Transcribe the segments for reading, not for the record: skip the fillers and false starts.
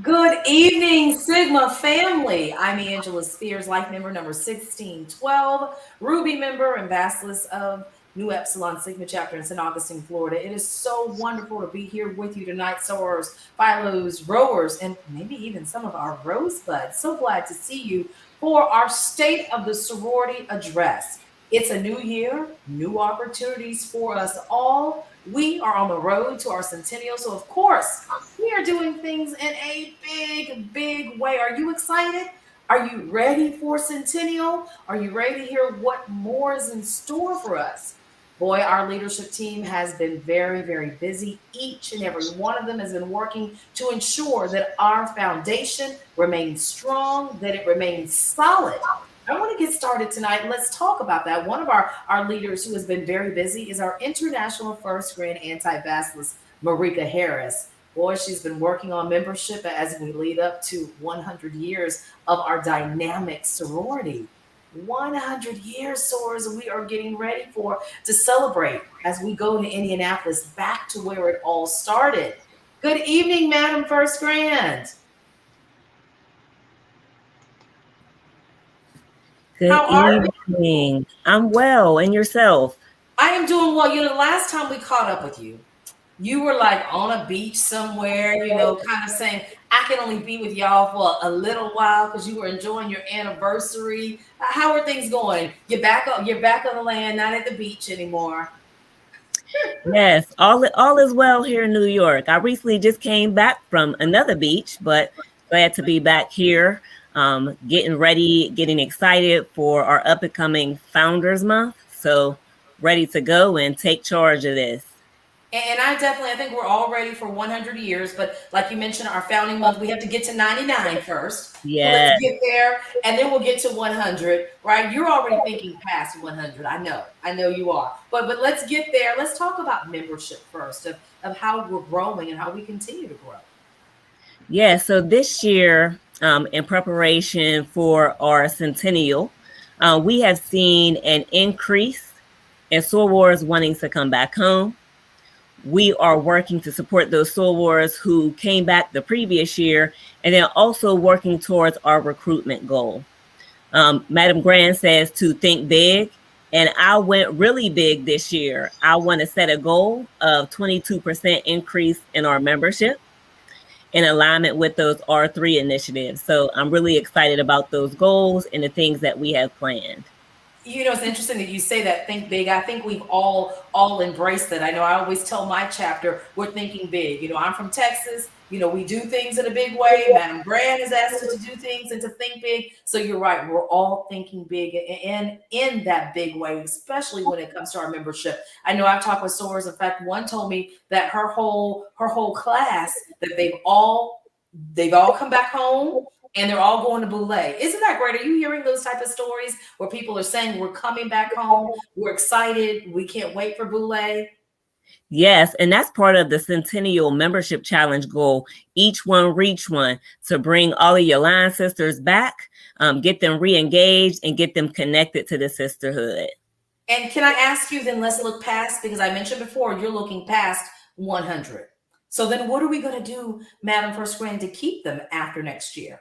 Good evening, Sigma family. I'm Angela Spears, life member number 1612, Ruby member and Basilis of New Epsilon Sigma chapter in St. Augustine, Florida. It is so wonderful to be here with you tonight, sorors, philos, rowers, and maybe even some of our rosebuds. So glad to see you for our State of the Sorority address. It's a new year, new opportunities for us all. We are on the road to our centennial, so of course, we are doing things in a big, big way. Are you excited? Are you ready for Centennial? Are you ready to hear what more is in store for us? Boy, our leadership team has been very, very busy. Each and every one of them has been working to ensure that our foundation remains strong, that it remains solid. I want to get started tonight. Let's talk about that. One of our leaders who has been very busy is our International First Grand Anti-Bacillus, Marika Harris. Boy, she's been working on membership as we lead up to 100 years of our dynamic sorority. 100 years, sorors, we are getting ready for to celebrate as we go to Indianapolis, back to where it all started. Good evening, Madam First Grand. Good How are you? evening. I'm well, and yourself? I am doing well. The last time we caught up with you, you were like on a beach somewhere, kind of saying, I can only be with y'all for a little while because you were enjoying your anniversary. How are things going? You're back on the land, not at the beach anymore. Yes, all is well here in New York. I recently just came back from another beach, but glad to be back here. Getting ready, getting excited for our up and coming Founders Month. So ready to go and take charge of this. And I think we're all ready for 100 years. But like you mentioned, our founding month, we have to get to 99 first. So let's Yes. get there, and then we'll get to 100, right? You're already thinking past 100. I know you are. But let's get there. Let's talk about membership first, of how we're growing and how we continue to grow. Yeah, so this year, in preparation for our centennial, we have seen an increase in sorors wanting to come back home. We are working to support those sorors who came back the previous year, and then also working towards our recruitment goal. Madam Grand says to think big, and I went really big this year. I want to set a goal of 22% increase in our membership in alignment with those R3 initiatives. So I'm really excited about those goals and the things that we have planned. It's interesting that you say that, think big. I think we've all embraced it. I know I always tell my chapter, we're thinking big. I'm from Texas. We do things in a big way. Madam Brand has asked us to do things and to think big. So you're right. We're all thinking big and in that big way, especially when it comes to our membership. I know I've talked with sorors. In fact, one told me that her whole class, that they've all come back home and they're all going to Boulay. Isn't that great? Are you hearing those type of stories where people are saying we're coming back home, we're excited, we can't wait for Boulay? Yes, and that's part of the Centennial Membership Challenge goal. Each one, reach one, to bring all of your line sisters back, get them re-engaged, and get them connected to the sisterhood. And can I ask you then, let's look past, because I mentioned before, you're looking past 100. So then what are we going to do, Madam First Grand, to keep them after next year?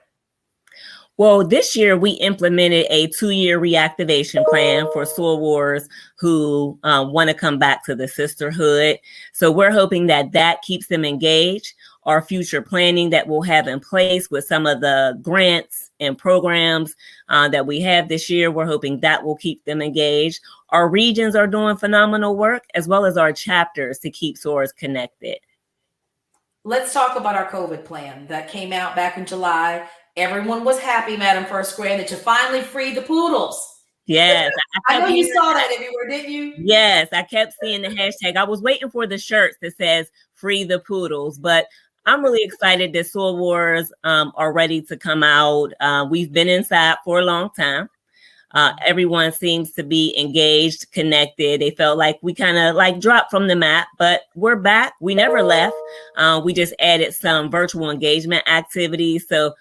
Well, this year we implemented a 2-year reactivation plan for sorors who want to come back to the sisterhood. So we're hoping that that keeps them engaged. Our future planning that we'll have in place with some of the grants and programs that we have this year, we're hoping that will keep them engaged. Our regions are doing phenomenal work, as well as our chapters, to keep sorors connected. Let's talk about our COVID plan that came out back in July. Everyone was happy, Madam First Grand, that you finally freed the poodles. Yes, I I know kept you hearing. saw that everywhere, didn't you? Yes, I kept seeing the hashtag. I was waiting for the shirts that says "Free the Poodles," but I'm really excited that Soul Wars are ready to come out. We've been inside for a long time. Everyone seems to be engaged, connected. They felt like we kind of like dropped from the map, but we're back. We never left. We just added some virtual engagement activities. So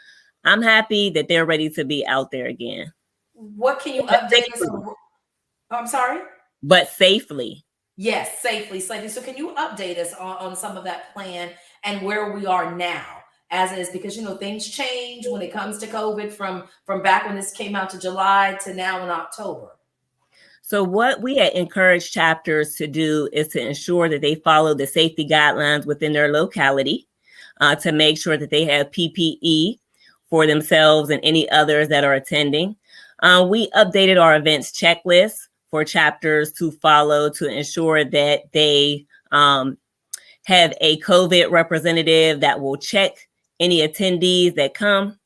I'm happy that they're ready to be out there again. What can you update us on? Oh, I'm sorry? But safely. Yes, safely, safely. So can you update us on some of that plan and where we are now? as is, because things change when it comes to COVID from back when this came out to July to now in October. So what we encourage chapters to do is to ensure that they follow the safety guidelines within their locality, to make sure that they have PPE for themselves and any others that are attending. We updated our events checklist for chapters to follow to ensure that they have a COVID representative that will check any attendees that come.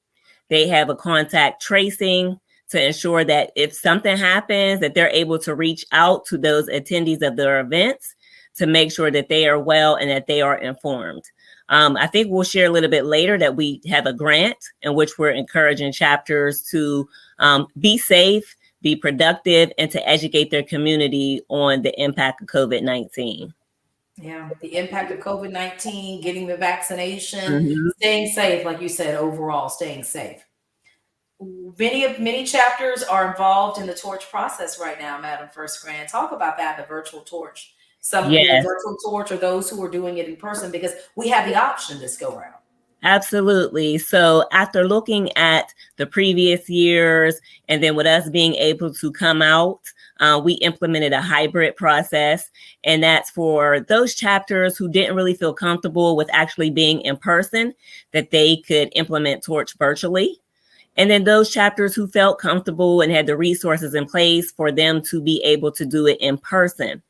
They have a contact tracing to ensure that if something happens, that they're able to reach out to those attendees of their events to make sure that they are well and that they are informed. I think we'll share a little bit later that we have a grant in which we're encouraging chapters to be safe, be productive, and to educate their community on the impact of COVID-19. Yeah, the impact of COVID-19, getting the vaccination, staying safe, like you said, overall, staying safe. Many chapters are involved in the torch process right now, Madam First Grand. Talk about that, the virtual torch. Some Yes. virtual torch are those who are doing it in person, because we have the option this go round. Absolutely. So after looking at the previous years, and then with us being able to come out, we implemented a hybrid process. And that's for those chapters who didn't really feel comfortable with actually being in person, that they could implement Torch virtually. And then those chapters who felt comfortable and had the resources in place for them to be able to do it in person.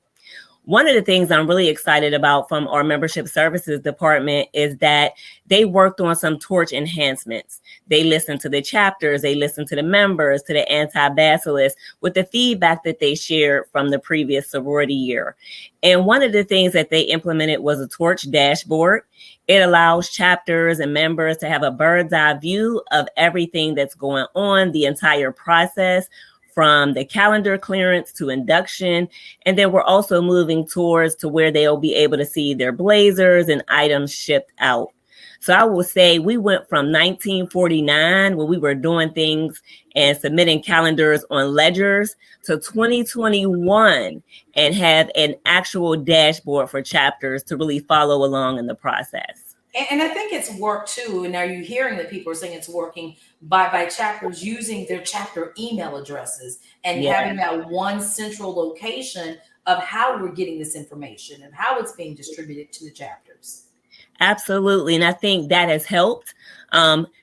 One of the things I'm really excited about from our membership services department is that they worked on some torch enhancements. They listened to the chapters, they listened to the members, to the anti-bacillus with the feedback that they shared from the previous sorority year. And one of the things that they implemented was a torch dashboard. It allows chapters and members to have a bird's eye view of everything that's going on, the entire process, from the calendar clearance to induction. And then we're also moving towards to where they'll be able to see their blazers and items shipped out. So I will say we went from 1949, when we were doing things and submitting calendars on ledgers, to 2021 and have an actual dashboard for chapters to really follow along in the process. And I think it's worked too. And now you're hearing that people are saying it's working by chapters using their chapter email addresses and having that one central location of how we're getting this information and how it's being distributed to the chapters. Absolutely. And I think that has helped.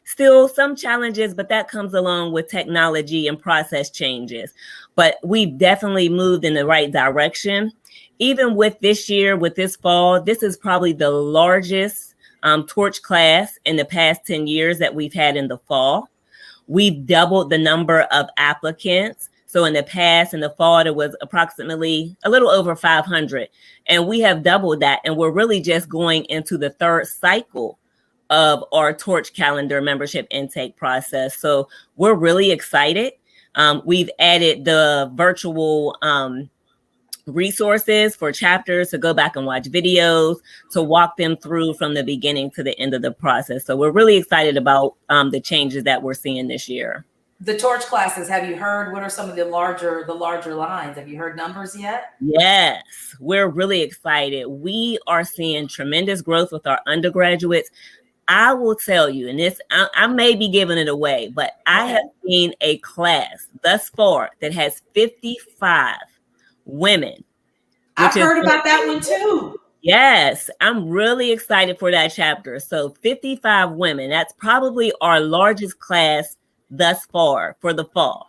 Still some challenges, but that comes along with technology and process changes. But we've definitely moved in the right direction. Even with this year, with this fall, this is probably the largest torch class in the past 10 years that we've had in the fall. We've doubled the number of applicants. So in the past, in the fall, there was approximately a little over 500. And we have doubled that. And we're really just going into the third cycle of our torch calendar membership intake process. So we're really excited. We've added the virtual resources for chapters to go back and watch videos, to walk them through from the beginning to the end of the process. So we're really excited about the changes that we're seeing this year. The torch classes, have you heard, what are some of the larger lines? Have you heard numbers yet? Yes, we're really excited. We are seeing tremendous growth with our undergraduates. I will tell you, and this, I may be giving it away, but I have seen a class thus far that has 55 women. I've heard about that one too. Yes, I'm really excited for that chapter. So 55 women, that's probably our largest class thus far for the fall.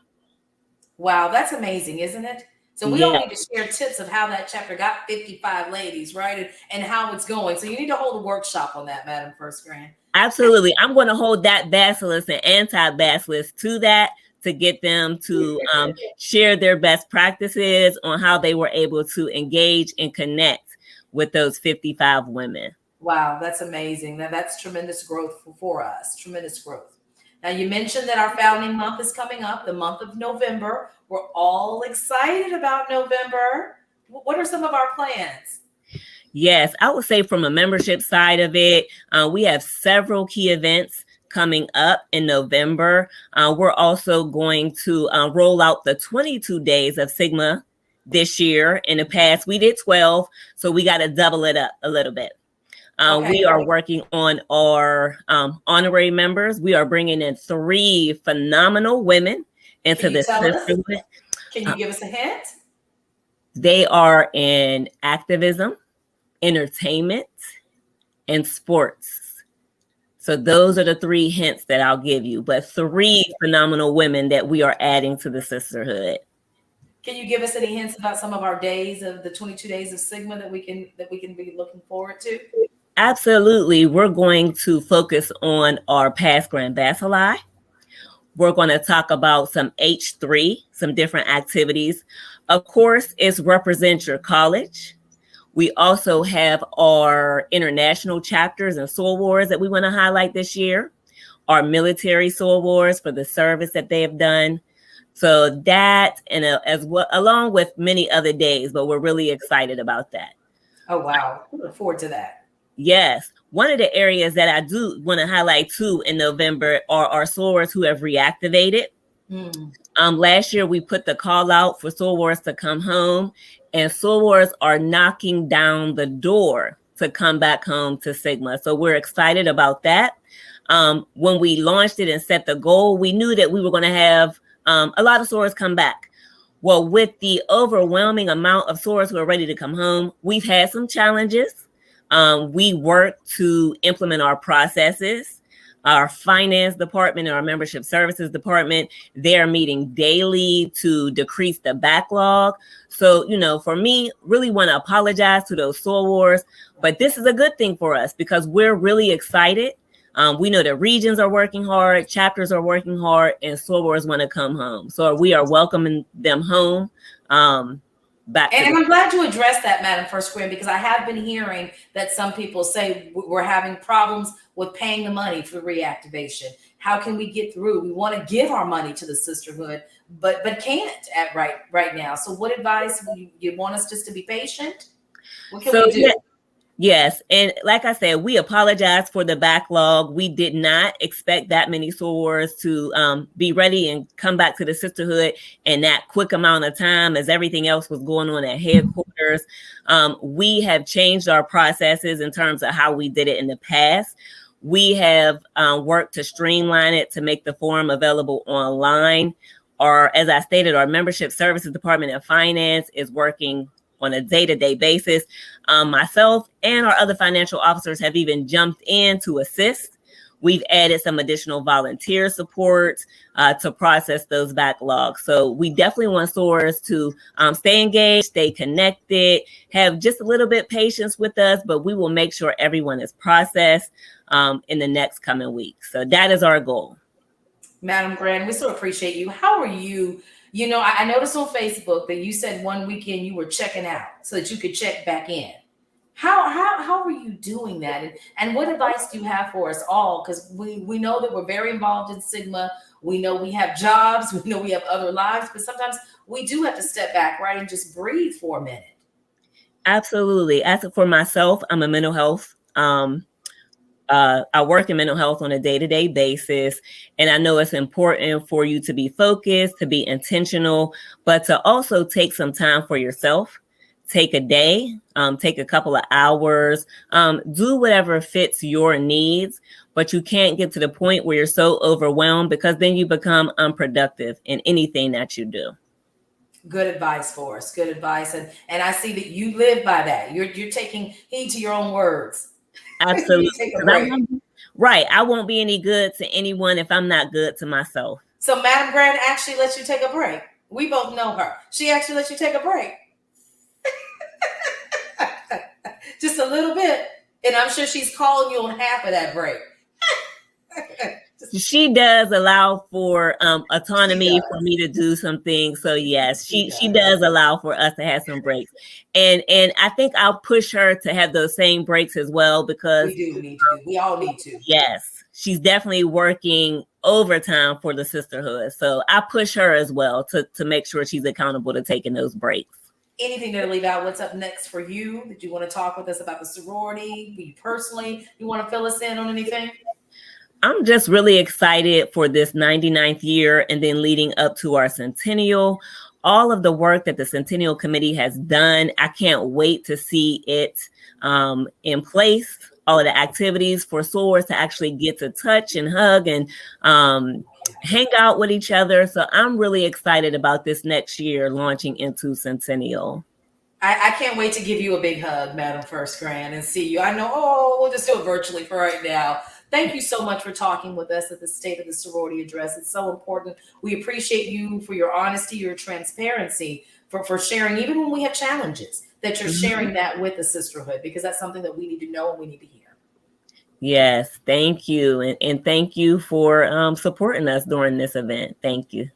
Wow, that's amazing, isn't it? So we all need to share tips of how that chapter got 55 ladies, right? And how it's going. So you need to hold a workshop on that, Madam First Grand. Absolutely. I'm going to hold that bacillus and anti-bacillus to that, to get them to share their best practices on how they were able to engage and connect with those 55 women. Wow, that's amazing. That's tremendous growth for us, tremendous growth. Now, you mentioned that our founding month is coming up, the month of November. We're all excited about November. What are some of our plans? Yes, I would say from a membership side of it, we have several key events coming up in November. We're also going to roll out the 22 days of Sigma this year. In the past, we did 12, so we got to double it up a little bit. Okay. We are working on our honorary members. We are bringing in 3 phenomenal women into Can you the tell us? sisterhood. Can you give us a hint? They are in activism, entertainment, and sports. So those are the 3 hints that I'll give you, but 3 phenomenal women that we are adding to the sisterhood. Can you give us any hints about some of our days of the 22 days of Sigma that we can be looking forward to? Absolutely. We're going to focus on our past Grand Bacilli. We're going to talk about some H3, some different activities. Of course, it's represent your college. We also have our international chapters and sorors that we want to highlight this year, our military sorors for the service that they have done. So that, and as well, along with many other days, but we're really excited about that. Oh, wow. We look forward to that. Yes. One of the areas that I do want to highlight too in November are our sorors who have reactivated. Last year, we put the call out for sorors to come home, and sorors are knocking down the door to come back home to Sigma. So we're excited about that. When we launched it and set the goal, we knew that we were going to have a lot of sorors come back. Well, with the overwhelming amount of sorors who are ready to come home, we've had some challenges. We work to implement our processes. Our finance department and our membership services department, they're meeting daily to decrease the backlog. So, for me, really want to apologize to those sorors, but this is a good thing for us because we're really excited. We know that regions are working hard, chapters are working hard, and sorors want to come home. So we are welcoming them home. And I'm glad you addressed that, Madam First Queen, because I have been hearing that some people say we're having problems with paying the money for reactivation. How can we get through? We want to give our money to the sisterhood, but can't at right now. So what advice you want us just to be patient? What can we do? Yeah. Yes. And like I said, we apologize for the backlog. We did not expect that many sorors to be ready and come back to the sisterhood in that quick amount of time as everything else was going on at headquarters. We have changed our processes in terms of how we did it in the past. We have worked to streamline it to make the form available online. Or as I stated, our membership services department and finance is working on a day-to-day basis. Myself and our other financial officers have even jumped in to assist. We've added some additional volunteer support to process those backlogs. So we definitely want sorors to stay engaged, stay connected, have just a little bit patience with us, but we will make sure everyone is processed in the next coming weeks. So that is our goal. Madam Grand, we so appreciate you. How are you? I noticed on Facebook that you said one weekend you were checking out so that you could check back in. How are you doing that? And what advice do you have for us all? Because we know that we're very involved in Sigma. We know we have jobs. We know we have other lives, but sometimes we do have to step back, right, and just breathe for a minute. Absolutely. As for myself, I'm a mental health I work in mental health on a day-to-day basis, and I know it's important for you to be focused, to be intentional, but to also take some time for yourself. Take a day, take a couple of hours, do whatever fits your needs, but you can't get to the point where you're so overwhelmed because then you become unproductive in anything that you do. Good advice for us. Good advice. And I see that you live by that. You're taking heed to your own words. Absolutely. Take a break. Right. I won't be any good to anyone if I'm not good to myself. So Madam Grant actually lets you take a break. We both know her. She actually lets you take a break. Just a little bit. And I'm sure she's calling you on half of that break. She does allow for autonomy for me to do some things. So yes, she does allow for us to have some breaks. And I think I'll push her to have those same breaks as well because we do need to. We all need to. Yes, she's definitely working overtime for the sisterhood. So I push her as well to make sure she's accountable to taking those breaks. Anything to leave out? What's up next for you? Did you want to talk with us about the sorority? You personally, you want to fill us in on anything? I'm just really excited for this 99th year and then leading up to our centennial. All of the work that the Centennial Committee has done, I can't wait to see it in place. all of the activities for sorors to actually get to touch and hug and hang out with each other. So I'm really excited about this next year launching into Centennial. I can't wait to give you a big hug, Madam First Grand, and see you. I know, we'll just do it virtually for right now. Thank you so much for talking with us at the State of the Sorority Address. It's so important. We appreciate you for your honesty, your transparency, for sharing, even when we have challenges, that you're sharing that with the sisterhood, because that's something that we need to know and we need to hear. Yes, thank you. And thank you for supporting us during this event. Thank you.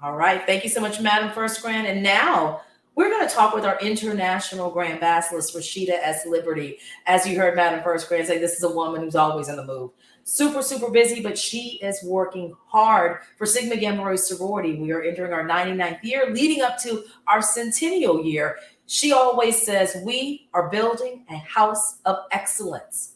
All right. Thank you so much, Madam First Grand. And now we're going to talk with our international Grand Basilisk, Rashida S. Liberty. As you heard Madam First Grand say, this is a woman who's always in the move. Super, super busy, but she is working hard for Sigma Gamma Rho sorority. We are entering our 99th year, leading up to our centennial year. She always says, we are building a house of excellence.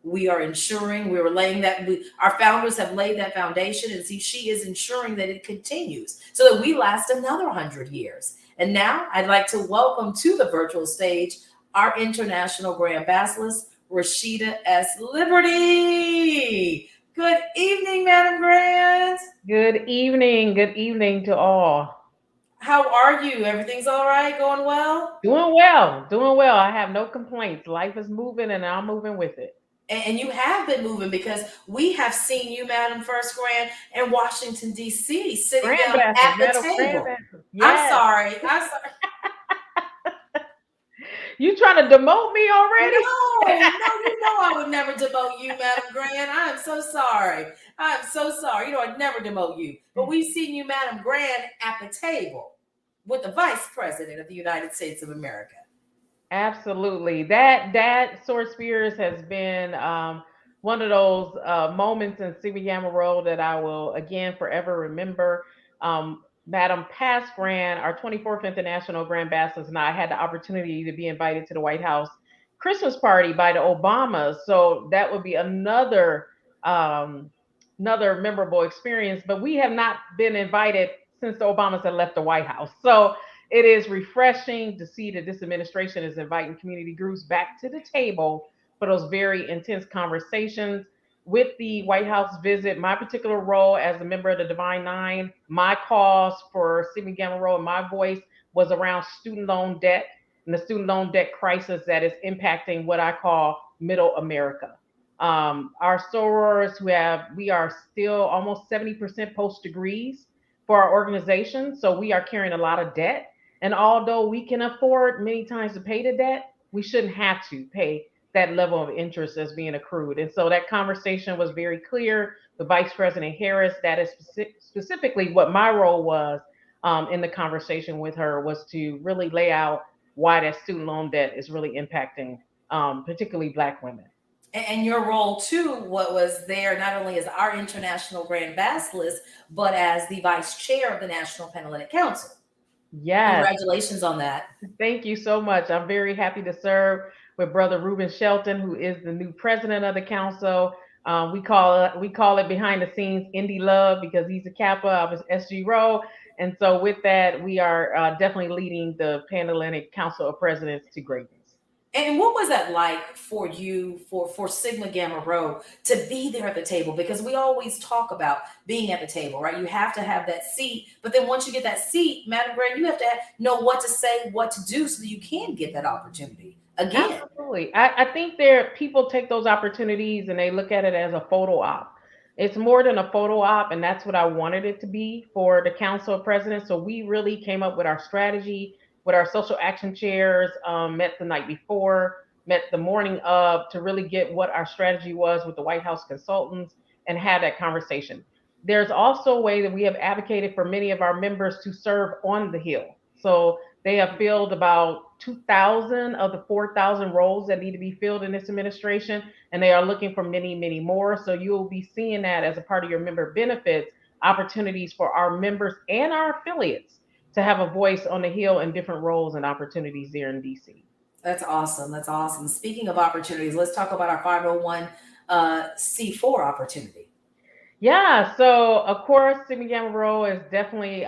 We are ensuring we were laying that our founders have laid that foundation, and see, she is ensuring that it continues so that we last another 100 years. And now I'd like to welcome to the virtual stage our international Grand Basilisk, Rashida S. Liberty. Good evening, Madam Grand. Good evening. Good evening to all. How are you? Everything's all right? Going well? Doing well. Doing well. I have no complaints. Life is moving and I'm moving with it. And you have been moving, because we have seen you, Madam First Grand, in Washington, D.C., sitting down at the table. Yes. I'm sorry. You trying to demote me already? No, you know I would never demote you, Madam Grand. I am so sorry. I am so sorry. You know, I'd never demote you. But we've seen you, Madam Grand, at the table with the Vice President of the United States of America. Absolutely. That Sword Spears has been one of those moments in Sigma Gamma Rho that I will again forever remember. Madam Past Grand, our 24th International Grand Basilisk, and I had the opportunity to be invited to the White House Christmas party by the Obamas. So that would be another memorable experience. But we have not been invited since the Obamas had left the White House. So it is refreshing to see that this administration is inviting community groups back to the table for those very intense conversations. With the White House visit, my particular role as a member of the Divine Nine, my cause for Sigma Gamma Rho and my voice was around student loan debt and the student loan debt crisis that is impacting what I call middle America. Our sorors we are still almost 70% post degrees for our organization. So we are carrying a lot of debt. And although we can afford many times to pay the debt, we shouldn't have to pay that level of interest that's being accrued. And so that conversation was very clear. The Vice President Harris, that is specifically what my role was in the conversation with her, was to really lay out why that student loan debt is really impacting particularly Black women. And your role too, what was there not only as our international Grand Basilisk, but as the Vice Chair of the National Panhellenic Council. Yes. Congratulations on that. Thank you so much. I'm very happy to serve with Brother Reuben Shelton, who is the new president of the council. We call it behind the scenes Indie Love, because he's a Kappa, I was SG Rho. And so with that, we are definitely leading the Panhellenic Council of Presidents to greatness. And what was that like for you, for Sigma Gamma Rho, to be there at the table? Because we always talk about being at the table, right? You have to have that seat, but then once you get that seat, Madam Grand, you have to know what to say, what to do, so that you can get that opportunity again. Absolutely. I think people take those opportunities and they look at it as a photo op. It's more than a photo op, and that's what I wanted it to be for the Council of Presidents. So we really came up with our strategy with our social action chairs, met the night before, met the morning of, to really get what our strategy was with the White House consultants and had that conversation. There's also a way that we have advocated for many of our members to serve on the Hill. So they have filled about 2,000 of the 4,000 roles that need to be filled in this administration, and they are looking for many, many more. So you will be seeing that as a part of your member benefits, opportunities for our members and our affiliates to have a voice on the Hill in different roles and opportunities there in DC. That's awesome. That's awesome. Speaking of opportunities, let's talk about our 501c4 opportunity. Yeah, so of course, Sigma Gamma Rho is definitely,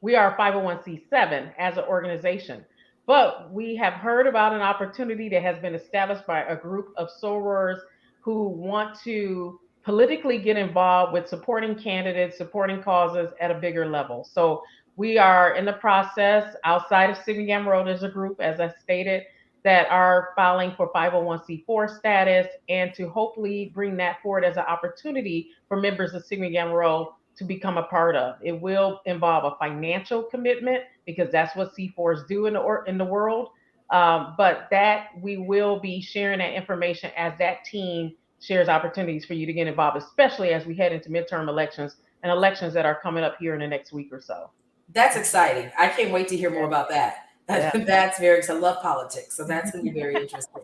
we are 501c7 as an organization. But we have heard about an opportunity that has been established by a group of sorors who want to politically get involved with supporting candidates, supporting causes at a bigger level. So we are in the process outside of Sigma Gamma Rho. There's a group, as I stated, that are filing for 501c4 status and to hopefully bring that forward as an opportunity for members of Sigma Gamma Rho to become a part of. It will involve a financial commitment because that's what C4s do in the world. But that we will be sharing that information as that team shares opportunities for you to get involved, especially as we head into midterm elections and elections that are coming up here in the next week or so. That's exciting. I can't wait to hear more about that. Yeah. That's very exciting. I love politics, so that's going to be very interesting.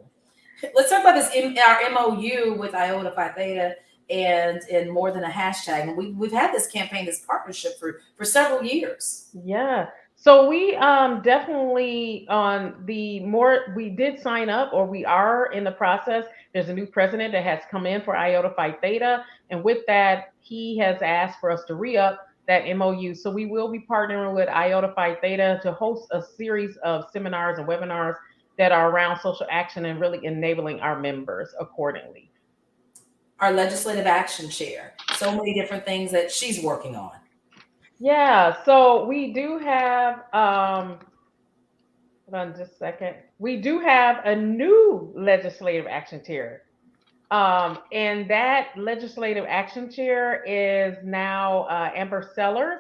Let's talk about our MOU with Iota Phi Theta and more than a hashtag. And we've had this campaign, this partnership for several years. Yeah. So we definitely on the more we did sign up or we are in the process. There's a new president that has come in for Iota Phi Theta, and with that, he has asked for us to re-up that MOU. So we will be partnering with Iota Phi Theta to host a series of seminars and webinars that are around social action and really enabling our members accordingly. Our legislative action chair, so many different things that she's working on. Yeah, so we do have hold on just a second. We do have a new legislative action chair. And that legislative action chair is now Amber Sellers.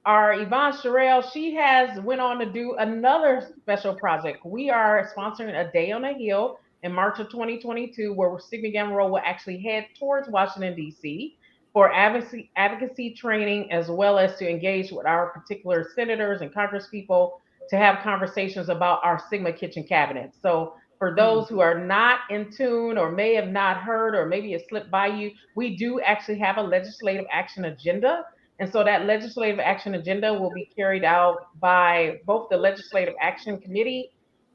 Our Yvonne Sherrill, she has went on to do another special project. We are sponsoring a day on the Hill in March of 2022, where Sigma Gamma Rho will actually head towards Washington, D.C. for advocacy training, as well as to engage with our particular senators and congresspeople to have conversations about our Sigma kitchen cabinets. So for those who are not in tune or may have not heard or maybe it slipped by you, we do actually have a legislative action agenda. And so that legislative action agenda will be carried out by both the Legislative Action Committee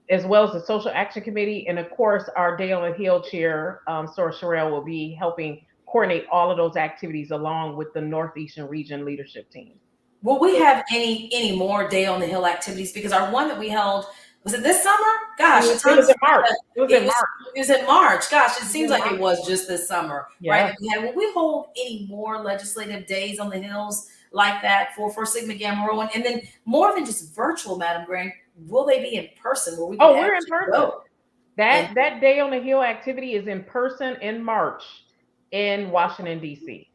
as well as the Social Action Committee. And of course, our Day on the Hill chair, Sora Sherrill, will be helping coordinate all of those activities along with the Northeastern Region leadership team. Will we have any more Day on the Hill activities? Because our one that we held, was it this summer? Gosh, it was in March. It was in March. It was in March. Gosh, it seems like it was just this summer, Yeah. right? Will we hold any more legislative days on the hills like that for Sigma Gamma Rho? And then more than just virtual, Madam Grant, will they be in person? Will we we're in person. That Day on the Hill activity is in person in March in Washington, D.C.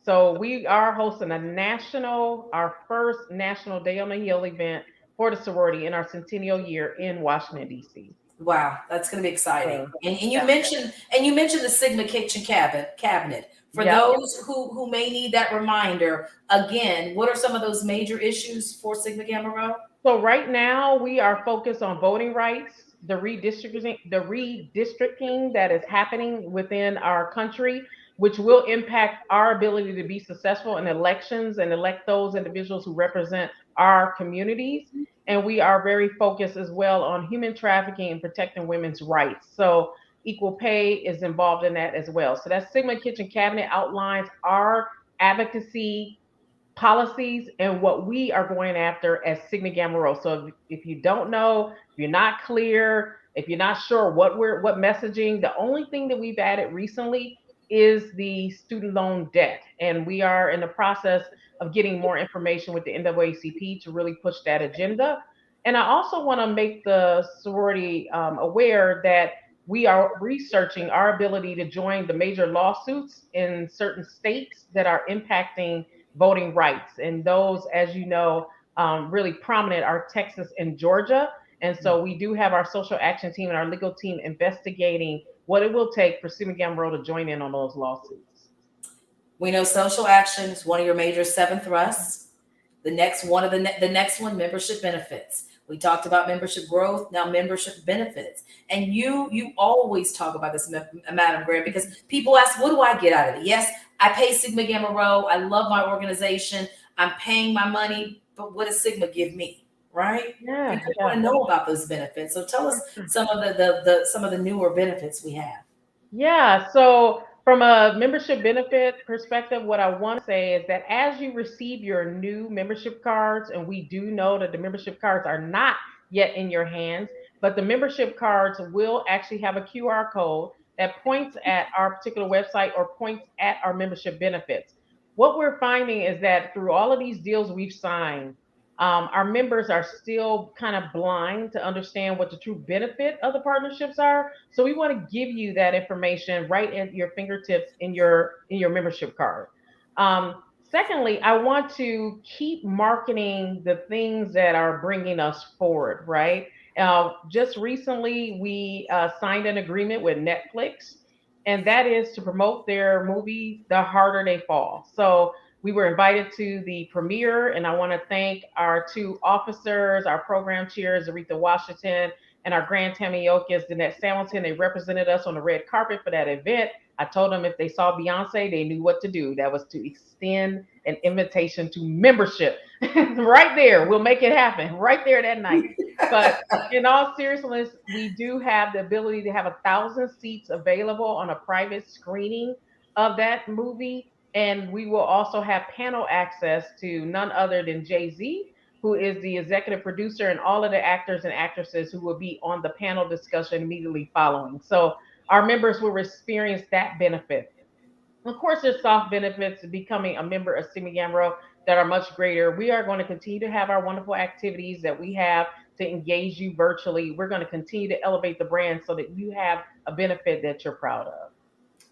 So we are hosting our first national Day on the Hill event for the sorority in our centennial year in Washington, D.C. Wow, that's going to be exciting. And you mentioned the Sigma Kitchen cabinet. For those who may need that reminder, again, what are some of those major issues for Sigma Gamma Rho? So right now we are focused on voting rights, the redistricting that is happening within our country, which will impact our ability to be successful in elections and elect those individuals who represent our communities. And we are very focused as well on human trafficking and protecting women's rights. So equal pay is involved in that as well. So that Sigma Kitchen Cabinet outlines our advocacy policies and what we are going after as Sigma Gamma Rho. So if you don't know, if you're not clear, if you're not sure what messaging, the only thing that we've added recently is the student loan debt. And we are in the process of getting more information with the NAACP to really push that agenda. And I also want to make the sorority aware that we are researching our ability to join the major lawsuits in certain states that are impacting voting rights. And those, as you know, really prominent are Texas and Georgia. And so we do have our social action team and our legal team investigating what it will take for Sigma Gamma Rho to join in on those lawsuits. We know social action is one of your major 7 thrusts. The next one, membership benefits. We talked about membership growth, now membership benefits. And you always talk about this, Madam Grant, because people ask, what do I get out of it? Yes, I pay Sigma Gamma Rho. I love my organization. I'm paying my money, but what does Sigma give me? Right? Yeah. People want to know about those benefits. So tell us some of the newer benefits we have. Yeah. So from a membership benefit perspective, what I want to say is that as you receive your new membership cards, and we do know that the membership cards are not yet in your hands, but the membership cards will actually have a QR code that points at our particular website or points at our membership benefits. What we're finding is that through all of these deals we've signed, our members are still kind of blind to understand what the true benefit of the partnerships are. So we want to give you that information right at your fingertips in your membership card. Secondly, I want to keep marketing the things that are bringing us forward. Right. Just recently, we signed an agreement with Netflix, and that is to promote their movie, The Harder They Fall. So we were invited to the premiere, and I want to thank our two officers, our program chairs, Aretha Washington, and our Grand Tamiokas, Danette Hamilton. They represented us on the red carpet for that event. I told them if they saw Beyonce, they knew what to do. That was to extend an invitation to membership. Right there, we'll make it happen right there that night. But in all seriousness, we do have the ability to have 1,000 seats available on a private screening of that movie. And we will also have panel access to none other than Jay-Z, who is the executive producer, and all of the actors and actresses who will be on the panel discussion immediately following. So our members will experience that benefit. Of course, there's soft benefits of becoming a member of Simi Gamro that are much greater. We are going to continue to have our wonderful activities that we have to engage you virtually. We're going to continue to elevate the brand so that you have a benefit that you're proud of.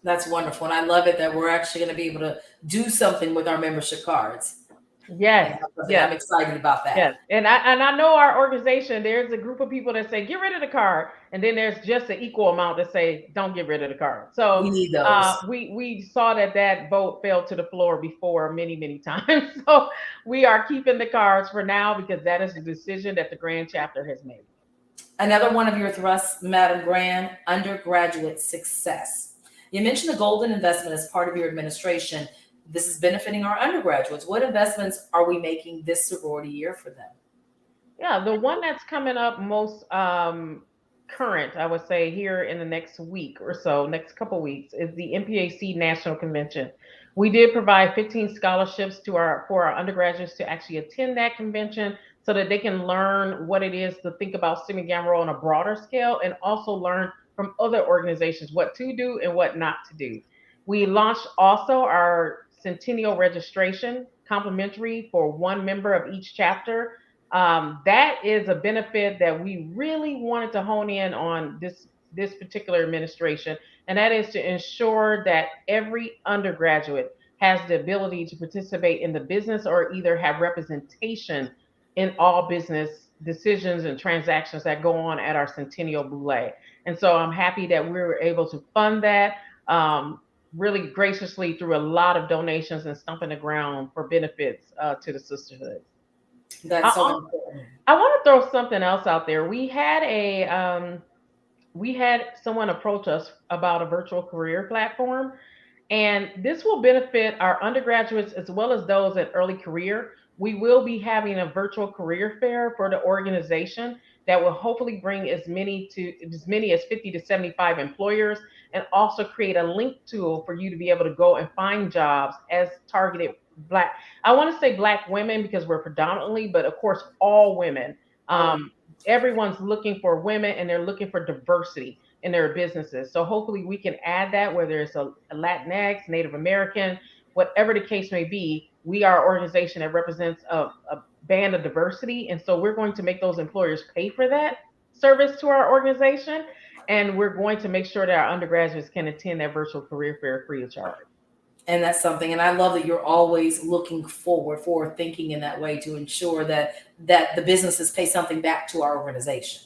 That's wonderful. And I love it that we're actually going to be able to do something with our membership cards. Yes, I'm excited about that. yes. And I know our organization, there's a group of people that say, get rid of the card. And then there's just an equal amount that say, don't get rid of the card. So we need those. We saw that vote fell to the floor before many, many times. So we are keeping the cards for now because that is the decision that the Grand Chapter has made. Another one of your thrusts, Madam Grand, undergraduate success. You mentioned the golden investment as part of your administration. This is benefiting our undergraduates. What investments are we making this sorority year for them? Yeah, the one that's coming up most current, I would say, here in the next week or so, next couple weeks, is the MPAC National Convention. We did provide 15 scholarships for our undergraduates to actually attend that convention so that they can learn what it is to think about Simi Gamro on a broader scale and also learn from other organizations what to do and what not to do. We launched also our centennial registration, complimentary for one member of each chapter. That is a benefit that we really wanted to hone in on this particular administration, and that is to ensure that every undergraduate has the ability to participate in the business or either have representation in all business decisions and transactions that go on at our Centennial Boule. And so I'm happy that we were able to fund that. Really graciously through a lot of donations and stumping the ground for benefits to the sisterhood. That's so important. I want to throw something else out there. We had someone approach us about a virtual career platform, and this will benefit our undergraduates as well as those at early career. We will be having a virtual career fair for the organization that will hopefully bring as many as 50 to 75 employers, and also create a link tool for you to be able to go and find jobs as targeted Black. I want to say Black women because we're predominantly, but of course all women. Everyone's looking for women and they're looking for diversity in their businesses. So hopefully we can add that, whether it's a Latinx, Native American, whatever the case may be. We are an organization that represents a band of diversity. And so we're going to make those employers pay for that service to our organization. And we're going to make sure that our undergraduates can attend that virtual career fair free of charge. And that's something, and I love that you're always looking forward thinking in that way to ensure that the businesses pay something back to our organization.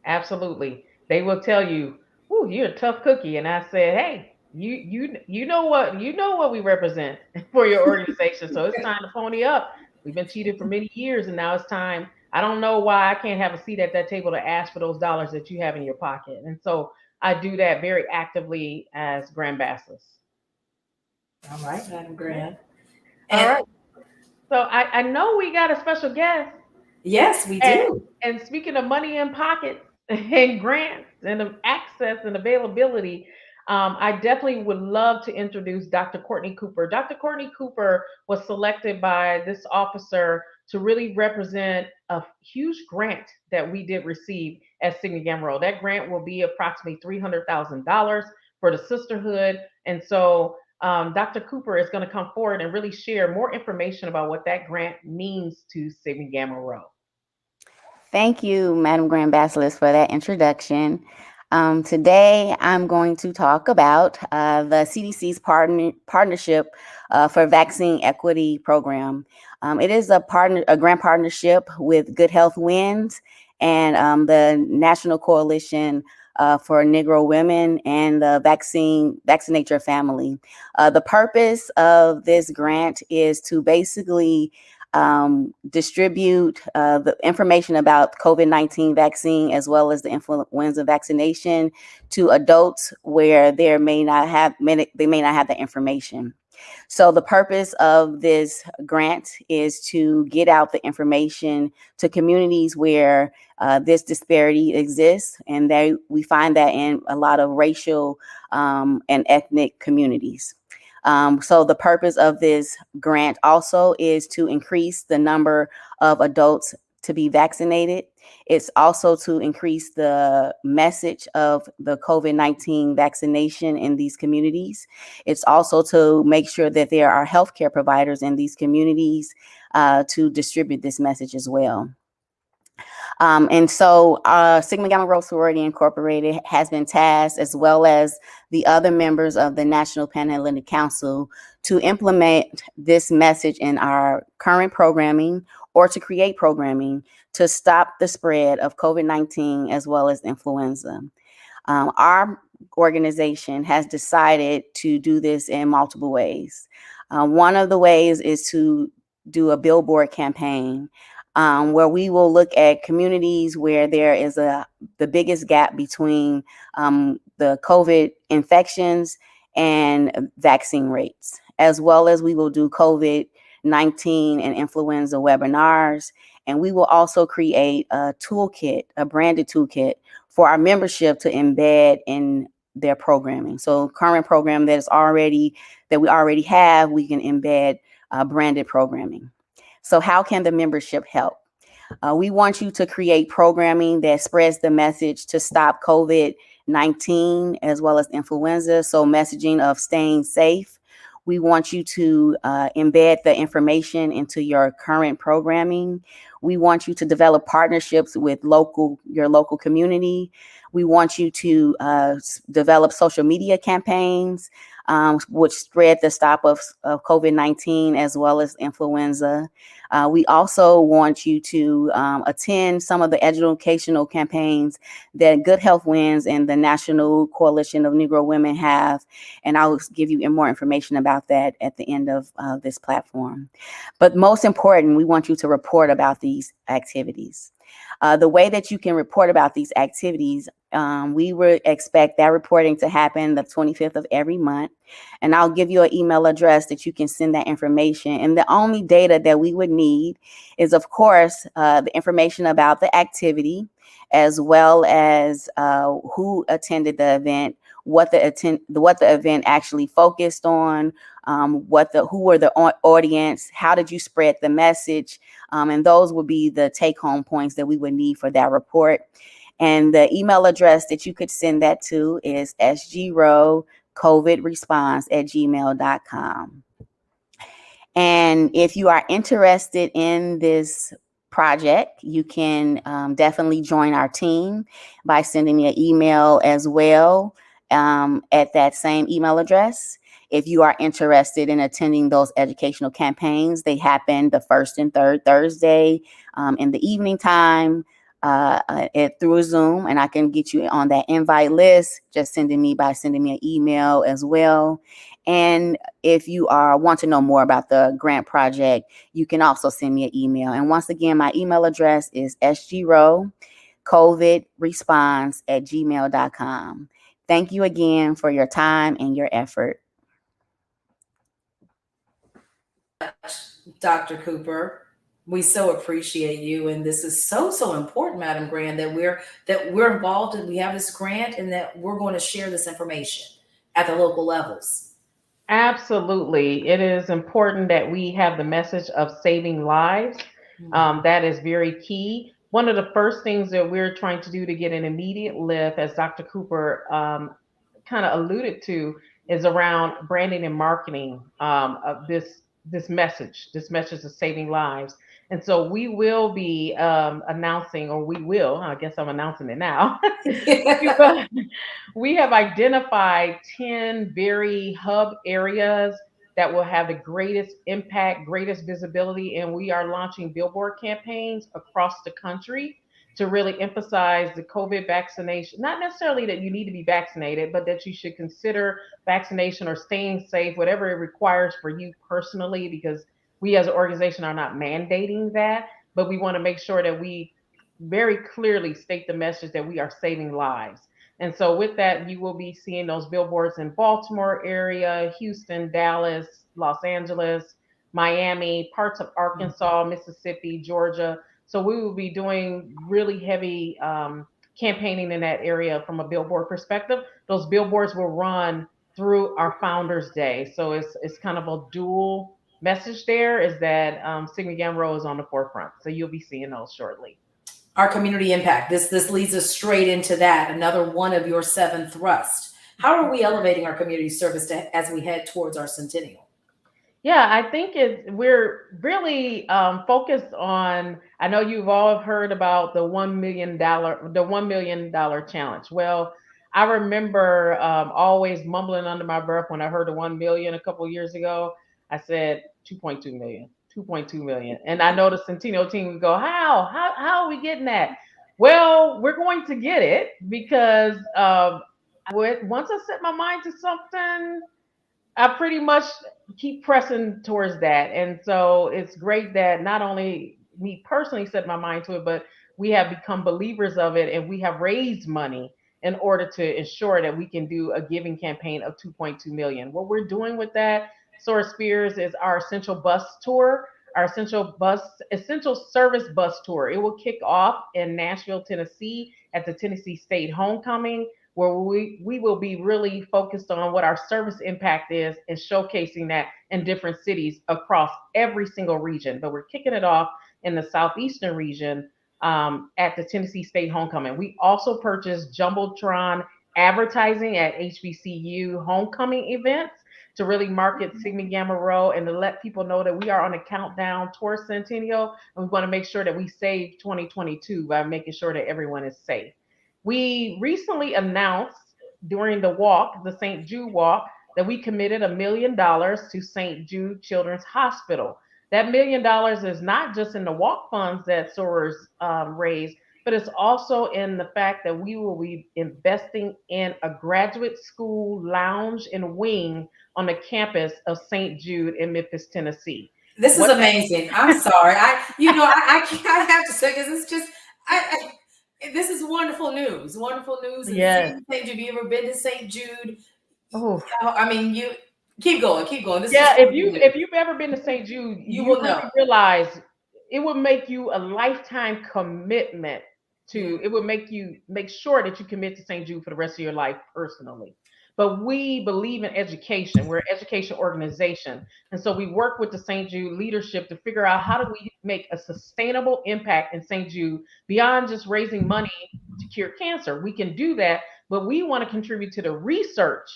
Absolutely. They will tell you, "Ooh, you're a tough cookie." And I said, "Hey, you know what we represent for your organization. So it's time to pony up. We've been cheated for many years, and now it's time. I don't know why I can't have a seat at that table to ask for those dollars that you have in your pocket." And so I do that very actively as Grand Basilisk. All right, Madam Grand. All right. So I know we got a special guest. Yes, we do. And speaking of money in pockets and grants and access and availability, I definitely would love to introduce Dr. Courtney Cooper. Dr. Courtney Cooper was selected by this officer to really represent a huge grant that we did receive at Sigma Gamma Rho. That grant will be approximately $300,000 for the sisterhood. And so Dr. Cooper is going to come forward and really share more information about what that grant means to Sigma Gamma Rho. Thank you, Madam Grand Basilisk, for that introduction. Today, I'm going to talk about the CDC's partnership for Vaccine Equity Program. It is a grant partnership with Good Health Wins and the National Coalition for Negro Women and the Vaccinate Your Family. The purpose of this grant is to basically distribute the information about COVID-19 vaccine as well as the influenza vaccination to adults where they may not have the information. So the purpose of this grant is to get out the information to communities where this disparity exists, and we find that in a lot of racial and ethnic communities. So the purpose of this grant also is to increase the number of adults to be vaccinated. It's also to increase the message of the COVID-19 vaccination in these communities. It's also to make sure that there are healthcare providers in these communities to distribute this message as well. And so Sigma Gamma Rho Sorority Incorporated has been tasked, as well as the other members of the National Panhellenic Council, to implement this message in our current programming or to create programming to stop the spread of COVID-19 as well as influenza. Our organization has decided to do this in multiple ways. One of the ways is to do a billboard campaign where we will look at communities where there is the biggest gap between the COVID infections and vaccine rates, as well as we will do COVID-19 and influenza webinars. And we will also create a toolkit, a branded toolkit for our membership to embed in their programming. So current program that we already have, we can embed branded programming. So how can the membership help? We want you to create programming that spreads the message to stop COVID-19 as well as influenza. So messaging of staying safe. We want you to embed the information into your current programming. We want you to develop partnerships with your local community. We want you to develop social media campaigns which spread the stop of COVID-19 as well as influenza. We also want you to attend some of the educational campaigns that Good Health Wins and the National Coalition of Negro Women have. And I'll give you more information about that at the end of this platform. But most important, we want you to report about these activities. The way that you can report about these activities, we would expect that reporting to happen the 25th of every month. And I'll give you an email address that you can send that information. And the only data that we would need is, of course, the information about the activity, as well as who attended the event, what the event actually focused on, who were the audience, how did you spread the message, and those would be the take-home points that we would need for that report. And the email address that you could send that to is sgrocovidresponse@gmail.com. And if you are interested in this project, you can definitely join our team by sending me an email as well at that same email address. If you are interested in attending those educational campaigns, they happen the first and third Thursday in the evening time through Zoom, and I can get you on that invite list, just sending me an email as well. And if you want to know more about the grant project, you can also send me an email. And once again, my email address is sgrocovidresponse@gmail.com. Thank you again for your time and your effort. Dr. Cooper, we so appreciate you, and this is so important, Madam Grand, that we're involved and we have this grant and that we're going to share this information. at the local levels. Absolutely. It is important that we have the message of saving lives. That is very key. One of the first things that we're trying to do to get an immediate lift, as Dr. Cooper kind of alluded to, is around branding and marketing of this message. This message of saving lives. And so we will be announcing, or we will, I guess I'm announcing it now. We have identified 10 very hub areas that will have the greatest impact, greatest visibility, and we are launching billboard campaigns across the country to really emphasize the COVID vaccination. Not necessarily that you need to be vaccinated, but that you should consider vaccination or staying safe, whatever it requires for you personally, because we as an organization are not mandating that, but we want to make sure that we very clearly state the message that we are saving lives. And so with that, you will be seeing those billboards in Baltimore area, Houston, Dallas, Los Angeles, Miami, parts of Arkansas, Mississippi, Georgia. So we will be doing really heavy campaigning in that area from a billboard perspective. Those billboards will run through our Founders Day. So it's kind of a dual message there, is that Sigma Gamma Rho is on the forefront. So you'll be seeing those shortly. Our community impact. This leads us straight into that. Another one of your 7 thrusts. How are we elevating our community service as we head towards our centennial? Yeah, I think we're really focused on. I know you've all heard about the $1 million challenge. Well, I remember always mumbling under my breath when I heard the 1 million a couple of years ago. I said 2.2 million, 2.2 million, and I know the Centennial team would go, how are we getting that? Well, we're going to get it because once I set my mind to something, I pretty much keep pressing towards that. And so it's great that not only me personally set my mind to it, but we have become believers of it, and we have raised money in order to ensure that we can do a giving campaign of 2.2 million. What we're doing with that, Soar Spears, is our essential bus tour, our essential service bus tour. It will kick off in Nashville, Tennessee at the Tennessee State Homecoming, where we will be really focused on what our service impact is and showcasing that in different cities across every single region. But we're kicking it off in the southeastern region at the Tennessee State Homecoming. We also purchased Jumbotron advertising at HBCU homecoming events to really market Sigma Gamma Rho and to let people know that we are on a countdown towards Centennial, and we want to make sure that we save 2022 by making sure that everyone is safe. We recently announced during the walk, the St. Jude walk, that we committed $1 million to St. Jude Children's Hospital. That $1 million is not just in the walk funds that Sorors raised, but it's also in the fact that we will be investing in a graduate school lounge and wing on the campus of St. Jude in Memphis, Tennessee. This is amazing. I'm sorry. I have to say, because it's just, this is wonderful news. Wonderful news. Yes. St. Jude, have you ever been to St. Jude? Oh, I mean, you keep going. This if you've ever been to St. Jude, you will really know. realize it will make you a lifetime commitment to. It will make sure that you commit to St. Jude for the rest of your life personally. But we believe in education. We're an education organization, and so we work with the St. Jude leadership to figure out how do we make a sustainable impact in St. Jude beyond just raising money to cure cancer. We can do that, but we want to contribute to the research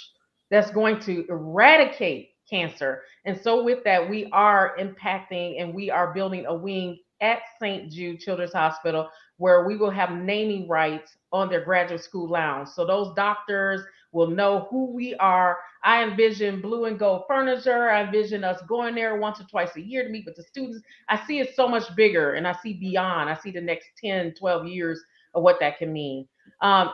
that's going to eradicate cancer. And so with that, we are impacting and we are building a wing at St. Jude Children's Hospital where we will have naming rights on their graduate school lounge. So those doctors will know who we are. I envision blue and gold furniture. I envision us going there once or twice a year to meet with the students. I see it so much bigger, and I see beyond. I see the next 10, 12 years of what that can mean.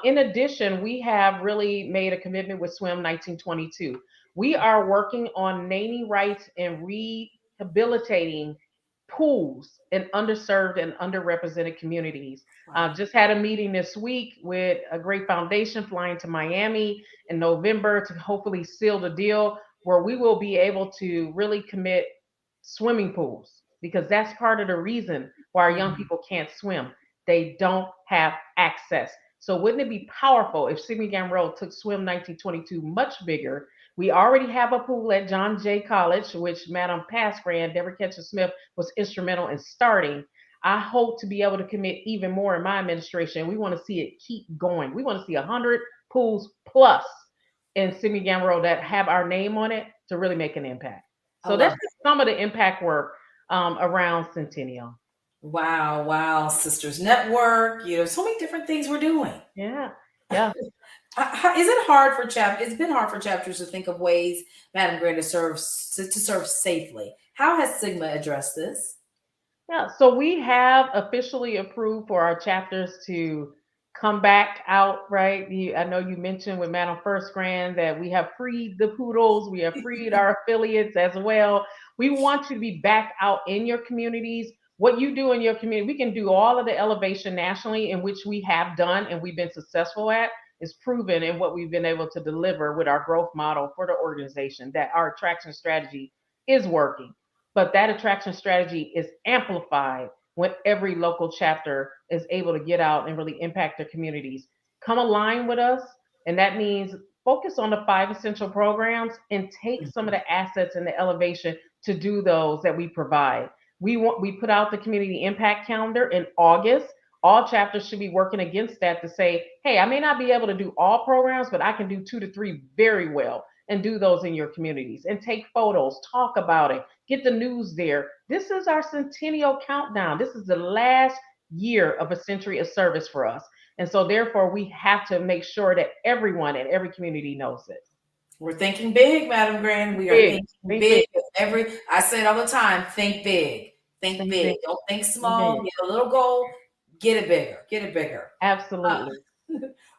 In addition, we have really made a commitment with Swim 1922. We are working on naming rights and rehabilitating pools in underserved and underrepresented communities. Just had a meeting this week with a great foundation flying to Miami in November to hopefully seal the deal where we will be able to really commit swimming pools, because that's part of the reason why our young people can't swim. They don't have access. So wouldn't it be powerful if Sigma Gamma Rho took Swim 1922 much bigger? We already have a pool at John Jay College, which Madam Past Grand Deborah Ketcher Smith was instrumental in starting. I hope to be able to commit even more in my administration. We want to see it keep going. We want to see 100 pools plus in Sigma Gamma Rho that have our name on it to really make an impact. So that's just some of the impact work around Centennial. Wow, wow, Sisters Network. So many different things we're doing. Yeah, yeah. Is it hard for It's been hard for chapters to think of ways, Madam Gray, to serve safely. How has Sigma addressed this? Yeah, so we have officially approved for our chapters to come back out, right? I know you mentioned with Madam First Grand that we have freed the poodles, we have freed our affiliates as well. We want you to be back out in your communities. What you do in your community, we can do all of the elevation nationally, in which we have done and we've been successful at, is proven in what we've been able to deliver with our growth model for the organization, that our attraction strategy is working. But that attraction strategy is amplified when every local chapter is able to get out and really impact their communities. Come align with us, and that means focus on the 5 essential programs and take some of the assets and the elevation to do those that we provide. We put out the community impact calendar in August. All chapters should be working against that to say, hey, I may not be able to do all programs, but I can do 2 to 3 very well, and do those in your communities and take photos, talk about it, get the news there. This is our centennial countdown. This is the last year of a century of service for us. And so therefore we have to make sure that everyone in every community knows it. We're thinking big, Madam Grand. We are thinking big. I say it all the time, think big. Think big. Don't think small. Get a little goal, get it bigger. Get it bigger. Absolutely.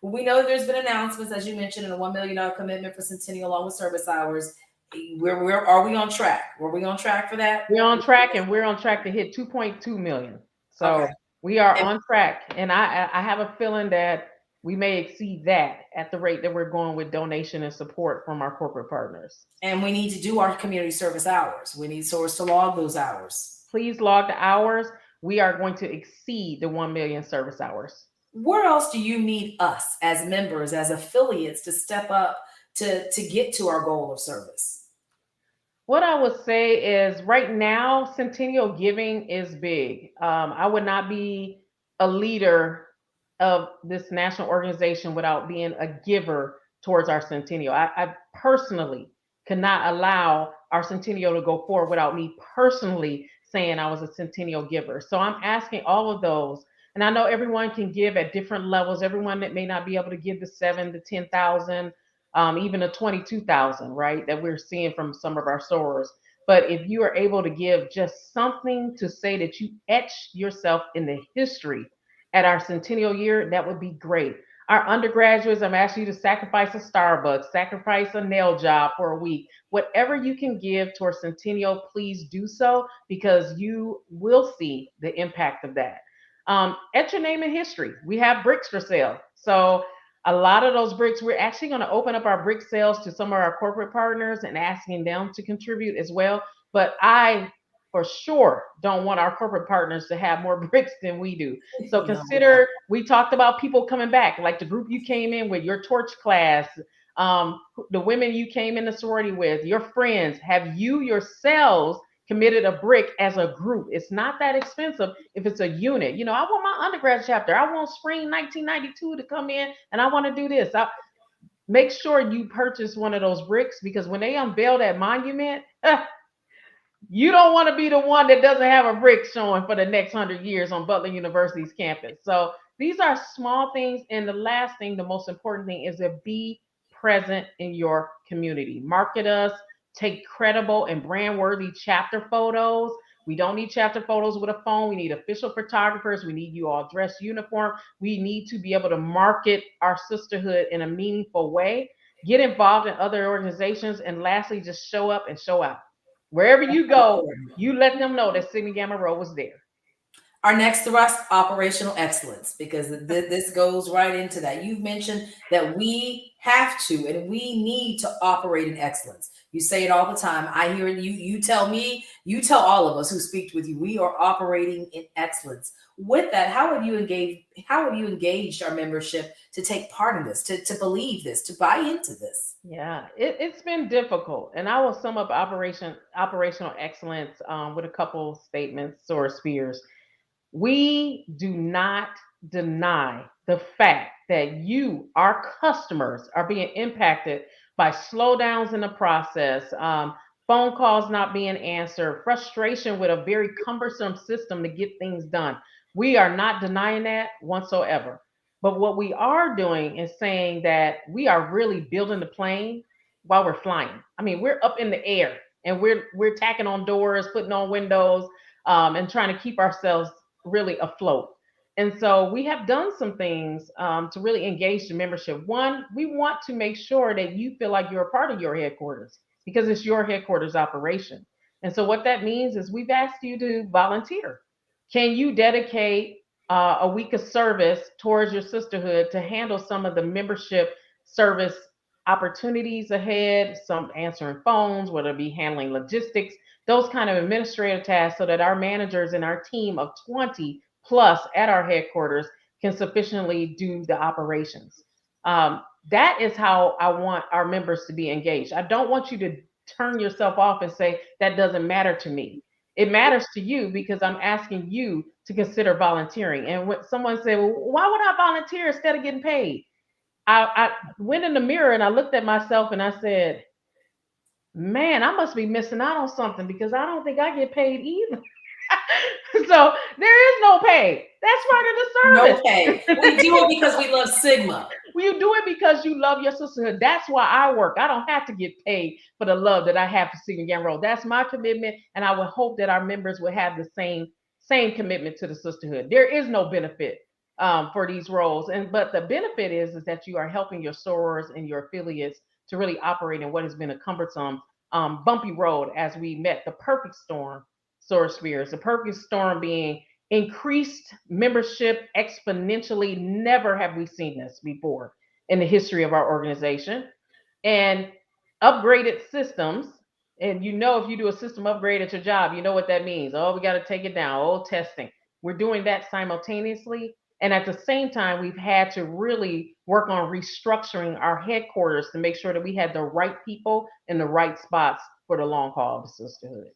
We know there's been announcements, as you mentioned, in a $1 million commitment for Centennial along with service hours. Are we on track? Were we on track for that? We're on track, and we're on track to hit 2.2 million. So we are on track. And I have a feeling that we may exceed that at the rate that we're going with donation and support from our corporate partners. And we need to do our community service hours. We need Source to log those hours. Please log the hours. We are going to exceed the 1 million service hours. Where else do you need us as members, as affiliates, to step up to get to our goal of service? What I would say is right now, Centennial giving is big. I would not be a leader of this national organization without being a giver towards our Centennial. I personally cannot allow our Centennial to go forward without me personally saying I was a Centennial giver. So I'm asking all of those. And I know everyone can give at different levels. Everyone that may not be able to give the 7 to 10,000, even a 22,000, right? That we're seeing from some of our sorors. But if you are able to give just something to say that you etched yourself in the history at our centennial year, that would be great. Our undergraduates, I'm asking you to sacrifice a Starbucks, sacrifice a nail job for a week. Whatever you can give towards centennial, please do so, because you will see the impact of that. Etch your name in history. We have bricks for sale. So a lot of those bricks, we're actually going to open up our brick sales to some of our corporate partners and asking them to contribute as well. But I, for sure, don't want our corporate partners to have more bricks than we do. So consider, we talked about people coming back, like the group you came in with, your torch class, the women you came in the sorority with, your friends. Have you yourselves committed a brick as a group? It's not that expensive if it's a unit. I want my undergrad chapter. I want spring 1992 to come in and I want to do this. Make sure you purchase one of those bricks, because when they unveil that monument, you don't want to be the one that doesn't have a brick showing for the next 100 years on Butler University's campus. So these are small things. And the last thing, the most important thing, is to be present in your community. Market us. Take credible and brand worthy chapter photos. We don't need chapter photos with a phone. We need official photographers. We need you all dressed uniform. We need to be able to market our sisterhood in a meaningful way. Get involved in other organizations. And lastly, just show up and show out. Wherever you go, you let them know that Sigma Gamma Rho was there. Our next thrust, operational excellence, because this goes right into that. You've mentioned that we have to and we need to operate in excellence. You say it all the time. I hear it. You tell me, you tell all of us who speak with you, we are operating in excellence. With that, how have you engaged our membership to take part in this, to believe this, to buy into this? Yeah, it's been difficult, and I will sum up operational excellence with a couple statements or spheres. We do not deny the fact that you, our customers, are being impacted by slowdowns in the process, phone calls not being answered, frustration with a very cumbersome system to get things done. We are not denying that whatsoever. But what we are doing is saying that we are really building the plane while we're flying. I mean, we're up in the air and we're tacking on doors, putting on windows, and trying to keep ourselves really afloat. And so we have done some things to really engage the membership. One, we want to make sure that you feel like you're a part of your headquarters because it's your headquarters operation. And so what that means is we've asked you to volunteer. Can you dedicate a week of service towards your sisterhood to handle some of the membership service opportunities ahead, some answering phones, whether it be handling logistics, those kind of administrative tasks so that our managers and our team of 20 plus at our headquarters can sufficiently do the operations. That is how I want our members to be engaged. I don't want you to turn yourself off and say, that doesn't matter to me. It matters to you because I'm asking you to consider volunteering. And when someone said, well, why would I volunteer instead of getting paid? I went in the mirror and I looked at myself and I said, man, I must be missing out on something because I don't think I get paid either. So there is no pay. That's part of the No service. pay. We do it because we love Sigma. Well, you do it because you love your sisterhood. That's why I work. I don't have to get paid for the love that I have for Sigma Gamma Rho. That's my commitment, and I would hope that our members would have the same commitment to the sisterhood. There is no benefit for these roles, but the benefit is that you are helping your sorors and your affiliates to really operate in what has been a cumbersome, bumpy road as we met the perfect storm, soror spheres. The perfect storm being increased membership exponentially. Never have we seen this before in the history of our organization. And upgraded systems. And you know, if you do a system upgrade at your job, you know what that means. Oh, we got to take it down. Oh, testing. We're doing that simultaneously. And at the same time, we've had to really work on restructuring our headquarters to make sure that we had the right people in the right spots for the long haul of the sisterhood.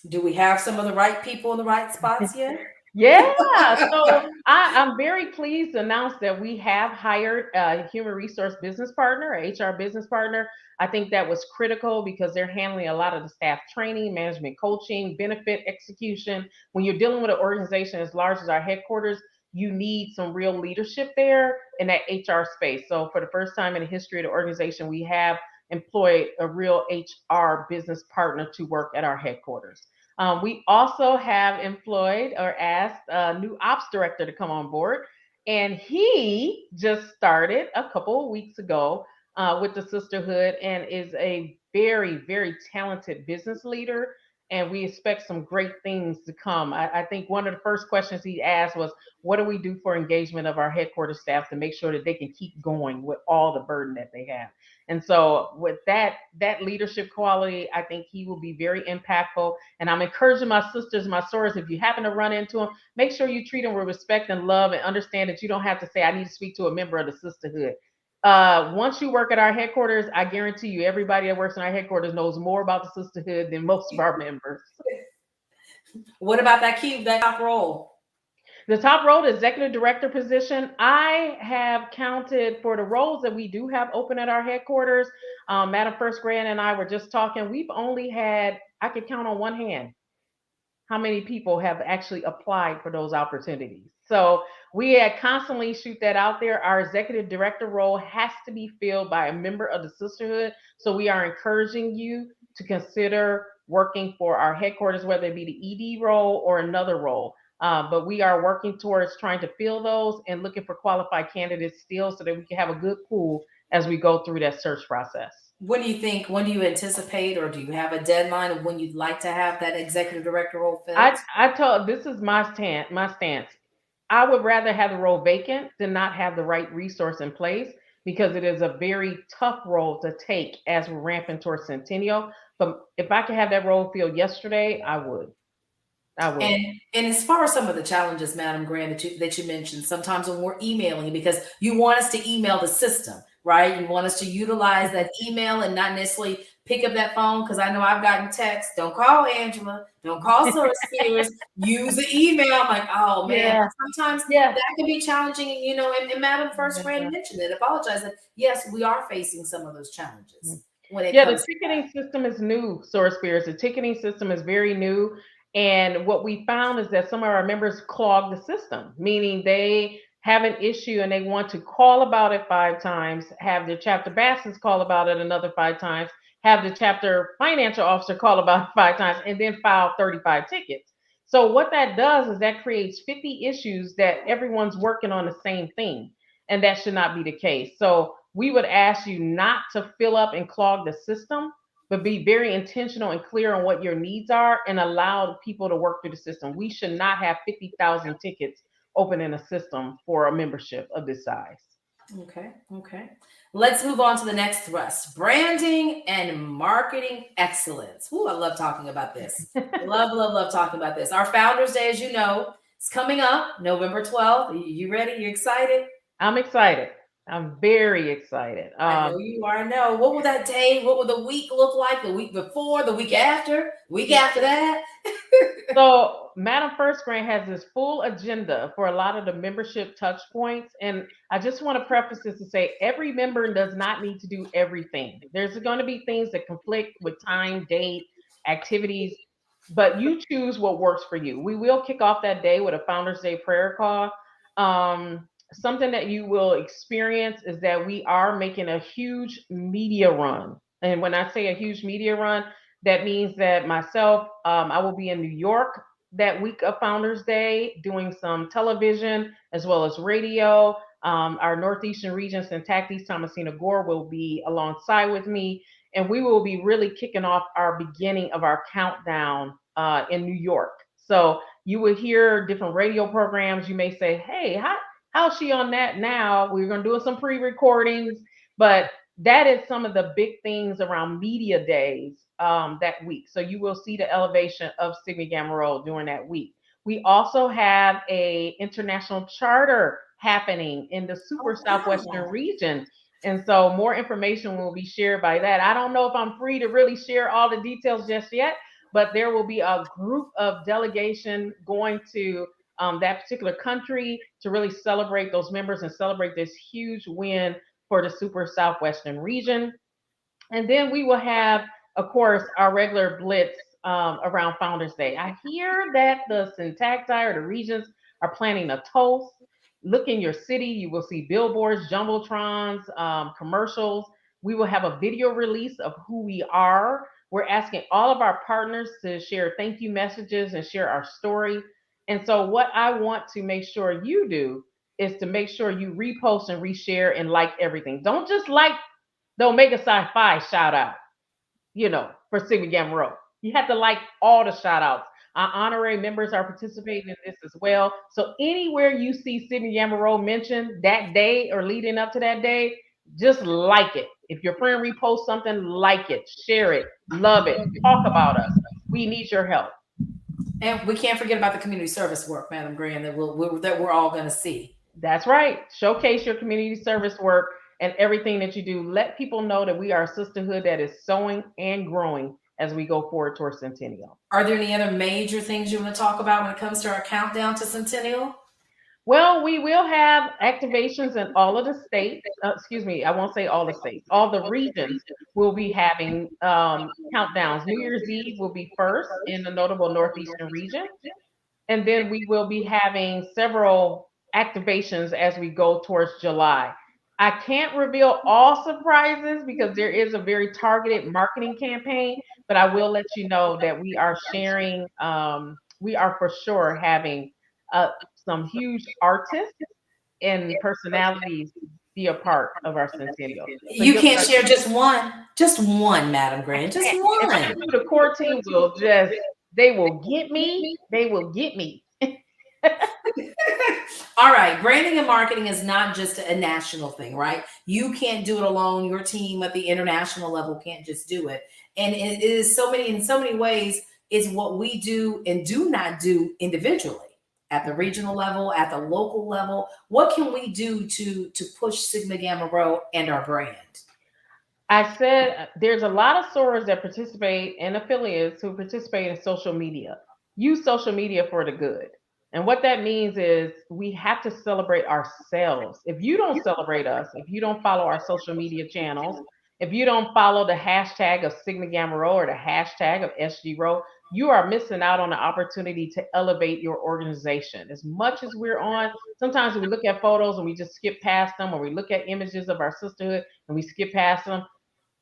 Do we have some of the right people in the right spots yet? Yeah, so I'm very pleased to announce that we have hired a human resource business partner, a HR business partner. I think that was critical because they're handling a lot of the staff training, management coaching, benefit execution. When you're dealing with an organization as large as our headquarters, you need some real leadership there in that HR space. So for the first time in the history of the organization, we have employed a real HR business partner to work at our headquarters. We also have employed or asked a new ops director to come on board, and he just started a couple of weeks ago with the sisterhood and is a very, very talented business leader. And we expect some great things to come. I think one of the first questions he asked was, what do we do for engagement of our headquarters staff to make sure that they can keep going with all the burden that they have? And so with that leadership quality, I think he will be very impactful. And I'm encouraging my sisters, my sorors, if you happen to run into him, make sure you treat him with respect and love and understand that you don't have to say, I need to speak to a member of the sisterhood. Once you work at our headquarters, I guarantee you everybody that works in our headquarters knows more about the sisterhood than most of our members. What about that top role? The top role, the executive director position, I have counted for the roles that we do have open at our headquarters. Madam First Grant and I were just talking. We've only had, I could count on one hand how many people have actually applied for those opportunities. So we had constantly shoot that out there. Our executive director role has to be filled by a member of the sisterhood. So we are encouraging you to consider working for our headquarters, whether it be the ED role or another role. But we are working towards trying to fill those and looking for qualified candidates still so that we can have a good pool as we go through that search process. When do you think, when do you anticipate, or do you have a deadline of when you'd like to have that executive director role filled? I told this is my stance. I would rather have the role vacant than not have the right resource in place because it is a very tough role to take as we're ramping towards Centennial. But if I could have that role filled yesterday, I would. I would. And as far as some of the challenges, Madam Grant, that you mentioned, sometimes when we're emailing, because you want us to email the system, right? You want us to utilize that email and not necessarily pick up that phone. Because I know I've gotten texts. Don't call Angela. Don't call Source Spears. Use the email. I'm like, oh man. Yeah. Sometimes Yeah. that can be challenging, and Madam First Grant mentioned it. Apologize that yes, we are facing some of those challenges when it Yeah, the comes to ticketing system is new, Source Spears. The ticketing system is very new. And what we found is that some of our members clog the system, meaning they have an issue and they want to call about it 5 times, have their chapter bastards call about it another 5 times, have the chapter financial officer call about it 5 times, and then file 35 tickets. So what that does is that creates 50 issues that everyone's working on the same thing. And that should not be the case. So we would ask you not to fill up and clog the system, but be very intentional and clear on what your needs are and allow people to work through the system. We should not have 50,000 tickets open in a system for a membership of this size. Okay, okay. Let's move on to the next thrust, branding and marketing excellence. Ooh, I love talking about this. Love, love, love talking about this. Our Founders Day, as you know, is coming up November 12th. You ready? You excited? I'm excited. I'm very excited. I know you are. I know. What will that day, what will the week look like? The week before, the week after, week after that? So, Madam First Grant has this full agenda for a lot of the membership touch points. And I just want to preface this to say every member does not need to do everything. There's going to be things that conflict with time, date, activities, but you choose what works for you. We will kick off that day with a Founders Day prayer call. Something that you will experience is that we are making a huge media run. And when I say a huge media run, that means that myself, I will be in New York that week of Founders Day doing some television as well as radio. Our Northeastern region, Syntacti's Thomasina Gore will be alongside with me, and we will be really kicking off our beginning of our countdown in New York. So you will hear different radio programs. You may say, "Hey, how's she on that now?" We're going to do some pre-recordings, but that is some of the big things around media days that week. So you will see the elevation of Sigma Gamma Rho during that week. We also have a international charter happening in the super Oh, wow. southwestern region. And so more information will be shared by that. I don't know if I'm free to really share all the details just yet, but there will be a group of delegation going to that particular country to really celebrate those members and celebrate this huge win for the super southwestern region. And then we will have, of course, our regular blitz around Founders Day. I hear that the syntacti or the regions are planning a toast. Look in your city, you will see billboards, jumbotrons, commercials. We will have a video release of who we are. We're asking all of our partners to share thank you messages and share our story. And so, what I want to make sure you do is to make sure you repost and reshare and like everything. Don't just like the Omega Psi Phi shout out, for Sigma Gamma Rho. You have to like all the shout outs. Our honorary members are participating in this as well. So anywhere you see Sigma Gamma Rho mentioned that day or leading up to that day, just like it. If your friend reposts something, like it, share it, love it, talk about us. We need your help. And we can't forget about the community service work, Madam Grant, that we're all going to see. That's right. Showcase your community service work and everything that you do. Let people know that we are a sisterhood that is sowing and growing as we go forward towards Centennial. Are there any other major things you want to talk about when it comes to our countdown to Centennial? Well, we will have activations in all of the states. Excuse me, I won't say all the states. All the regions will be having countdowns. New Year's Eve will be first in the notable Northeastern region. And then we will be having several activations as we go towards July. I can't reveal all surprises because there is a very targeted marketing campaign, but I will let you know that we are sharing, we are for sure having some huge artists and personalities be a part of our centennial. So You can't share just one, Madam Grant, just and one. the core team will just, they will get me. They will get me. All right, branding and marketing is not just a national thing, right? You can't do it alone. Your team at the international level can't just do it. And it is so many, in so many ways, is what we do and do not do individually at the regional level, at the local level. What can we do to push Sigma Gamma Rho and our brand? I said there's a lot of sorors that participate and affiliates who participate in social media. Use social media for the good. And what that means is we have to celebrate ourselves. If you don't celebrate us, if you don't follow our social media channels, if you don't follow the hashtag of Sigma Gamma Rho or the hashtag of SG Rho, you are missing out on the opportunity to elevate your organization. As much as we're on, sometimes we look at photos and we just skip past them, or we look at images of our sisterhood and we skip past them.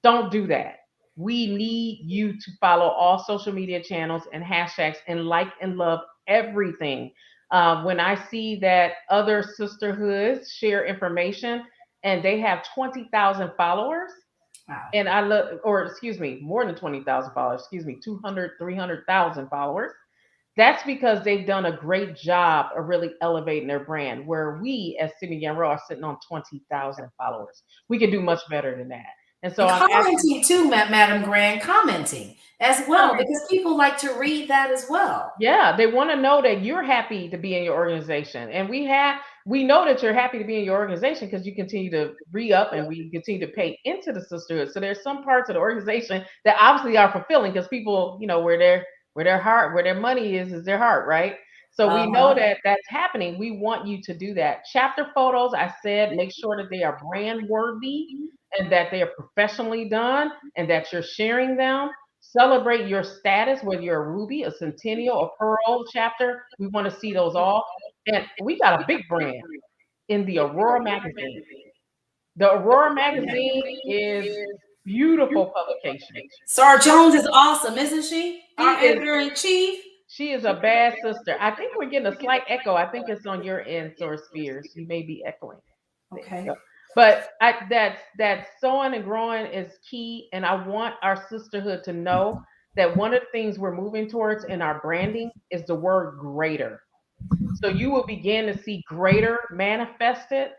Don't do that. We need you to follow all social media channels and hashtags and like and love everything. When I see that other sisterhoods share information and they have 20,000 followers, Wow. and I love, or excuse me, more than 20,000 followers, excuse me, 200, 300,000 followers, that's because they've done a great job of really elevating their brand. Where we as Sigma Gamma Rho are sitting on 20,000 followers. We can do much better than that. And so And I'm asking, commenting too, Madam Grant, commenting as well, because people like to read that as well. yeah, they want to know that you're happy to be in your organization. And we know that you're happy to be in your organization because you continue to re-up and we continue to pay into the sisterhood. So there's some parts of the organization that obviously are fulfilling because people, where their heart, where their money is their heart, right? So we know that that's happening. We want you to do that. Chapter photos, I said, make sure that they are brand worthy and that they are professionally done and that you're sharing them. Celebrate your status, whether you're a ruby, a centennial, a pearl chapter. We want to see those all. And we got a big brand in the Aurora magazine. The Aurora magazine is beautiful publication. Sarah Jones is awesome, isn't she? Our She is editor in chief. she is a bad sister. I think we're getting a slight echo. I think it's on your end, Source Spears. You may be echoing. There you Okay. go. But that's sowing and growing is key, and I want our sisterhood to know that one of the things we're moving towards in our branding is the word greater. So you will begin to see greater manifested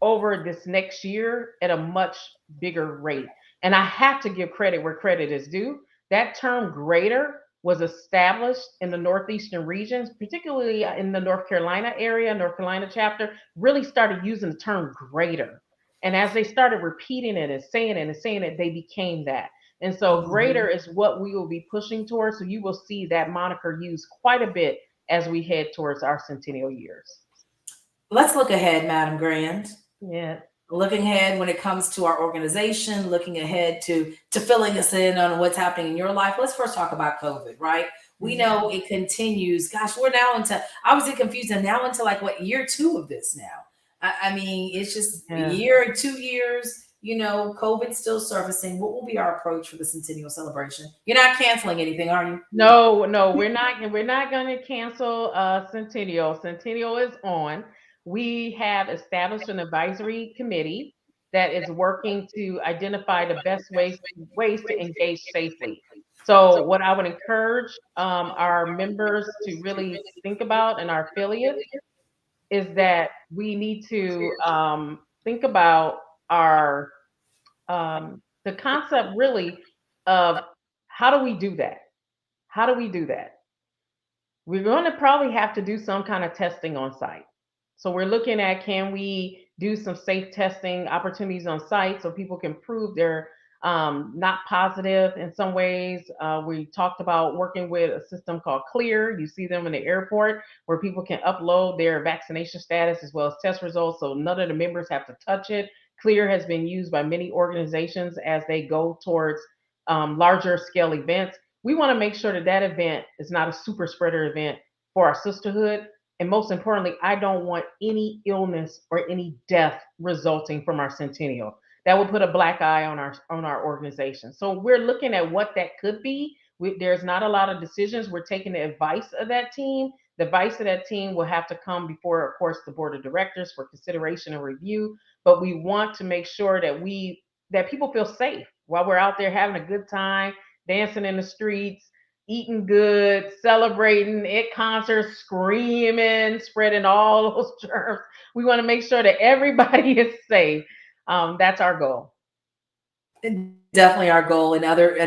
over this next year at a much bigger rate. And I have to give credit where credit is due. That term greater was established in the Northeastern regions, particularly in the North Carolina area, North Carolina chapter, really started using the term greater. And as they started repeating it and saying it, they became that. And so greater is what we will be pushing towards. So you will see that moniker used quite a bit as we head towards our centennial years. Let's look ahead, Madam Grant. Yeah. Looking ahead when it comes to our organization, looking ahead to filling us in on what's happening in your life. Let's first talk about COVID, right? We know it continues. Gosh, we're now into, I was confused, and now into like what, year 2 of this now. I mean, it's just a year, 2 years, COVID's still surfacing. What will be our approach for the centennial celebration? You're not canceling anything, are you? No, we're not. We're not going to cancel Centennial. Centennial is on. We have established an advisory committee that is working to identify the best ways to engage safely. So, what I would encourage our members to really think about and our affiliates is that we need to think about our the concept really of how do we do that? How do we do that? We're going to probably have to do some kind of testing on site. So we're looking at, can we do some safe testing opportunities on site so people can prove they're not positive in some ways. We talked about working with a system called Clear. You see them in the airport where people can upload their vaccination status as well as test results, so none of the members have to touch it. Clear has been used by many organizations as they go towards larger scale events. We want to make sure that that event is not a super spreader event for our sisterhood. And most importantly, I don't want any illness or any death resulting from our centennial. That would put a black eye on our organization. So we're looking at what that could be. There's not a lot of decisions. We're taking the advice of that team The advice of that team will have to come before, of course, the board of directors for consideration and review. But we want to make sure that people feel safe while we're out there having a good time, dancing in the streets, eating good, celebrating at concerts, screaming, spreading all those germs. We want to make sure that everybody is safe. That's our goal. Definitely our goal. And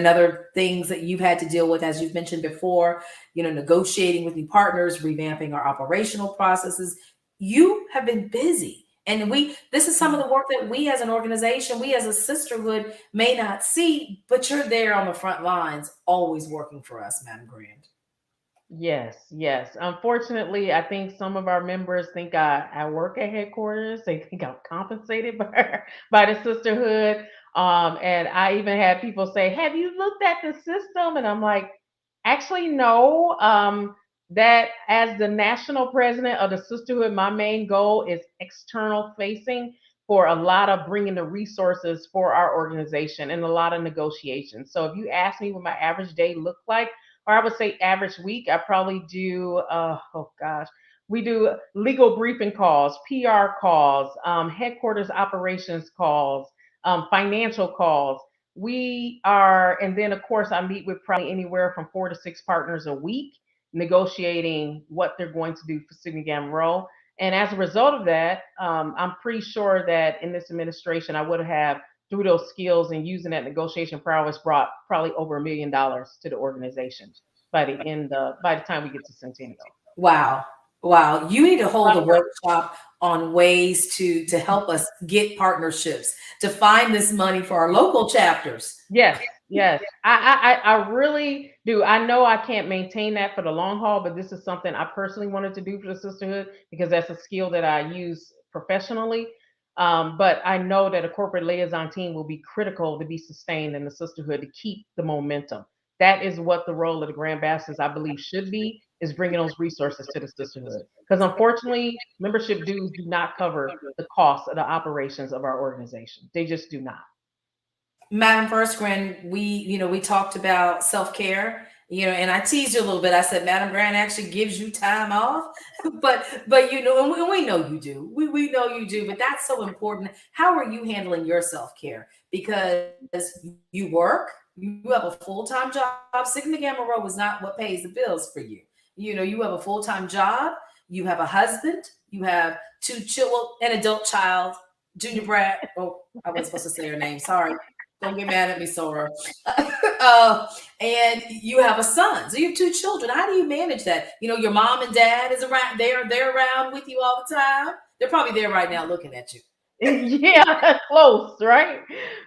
other things that you've had to deal with, as you've mentioned before, negotiating with new partners, revamping our operational processes. You have been busy. And this is some of the work that we as an organization, we as a sisterhood may not see, but you're there on the front lines, always working for us, Madam Grand. Yes, yes. Unfortunately, I think some of our members think I work at headquarters. They think I'm compensated by the sisterhood. And I even had people say, "Have you looked at the system?" And I'm like, actually, no. That as the national president of the sisterhood, my main goal is external facing for a lot of bringing the resources for our organization and a lot of negotiations. So if you ask me what my average day looked like, or I would say average week, I probably do, oh gosh, we do legal briefing calls, PR calls, headquarters operations calls, financial calls. And then of course, I meet with probably anywhere from 4 to 6 partners a week, negotiating what they're going to do for Sigma Gamma Rho. And as a result of that, I'm pretty sure that in this administration, I would have, through those skills and using that negotiation prowess, brought probably over $1 million to the organization by the time we get to Centennial. Wow. Wow. You need to A lot hold a of work. workshop on ways to help us get partnerships, to find this money for our local chapters. Yes, yes. I really do. I know I can't maintain that for the long haul, but this is something I personally wanted to do for the sisterhood because that's a skill that I use professionally. But I know that a corporate liaison team will be critical to be sustained in the sisterhood to keep the momentum. That is what the role of the Grand Bastards, I believe, should be, is bringing those resources to the sisterhood. Because unfortunately, membership dues do not cover the cost of the operations of our organization. They just do not. Madam First Grand, we talked about self-care, and I teased you a little bit. I said Madam Grant actually gives you time off, but and we know you do. We know you do, but that's so important. How are you handling your self-care? Because you work, you have a full-time job. Sigma Gamma Rho is not what pays the bills for you. You have a full-time job, you have a husband, you have two children, an adult child, Junior Brad. Oh, I wasn't supposed to say her name. Sorry. Don't get mad at me, Sora. uh, and you have a son, so you have two children. How do you manage that? Your mom and dad is around. They're around with you all the time. They're probably there right now looking at you. Yeah, close, right?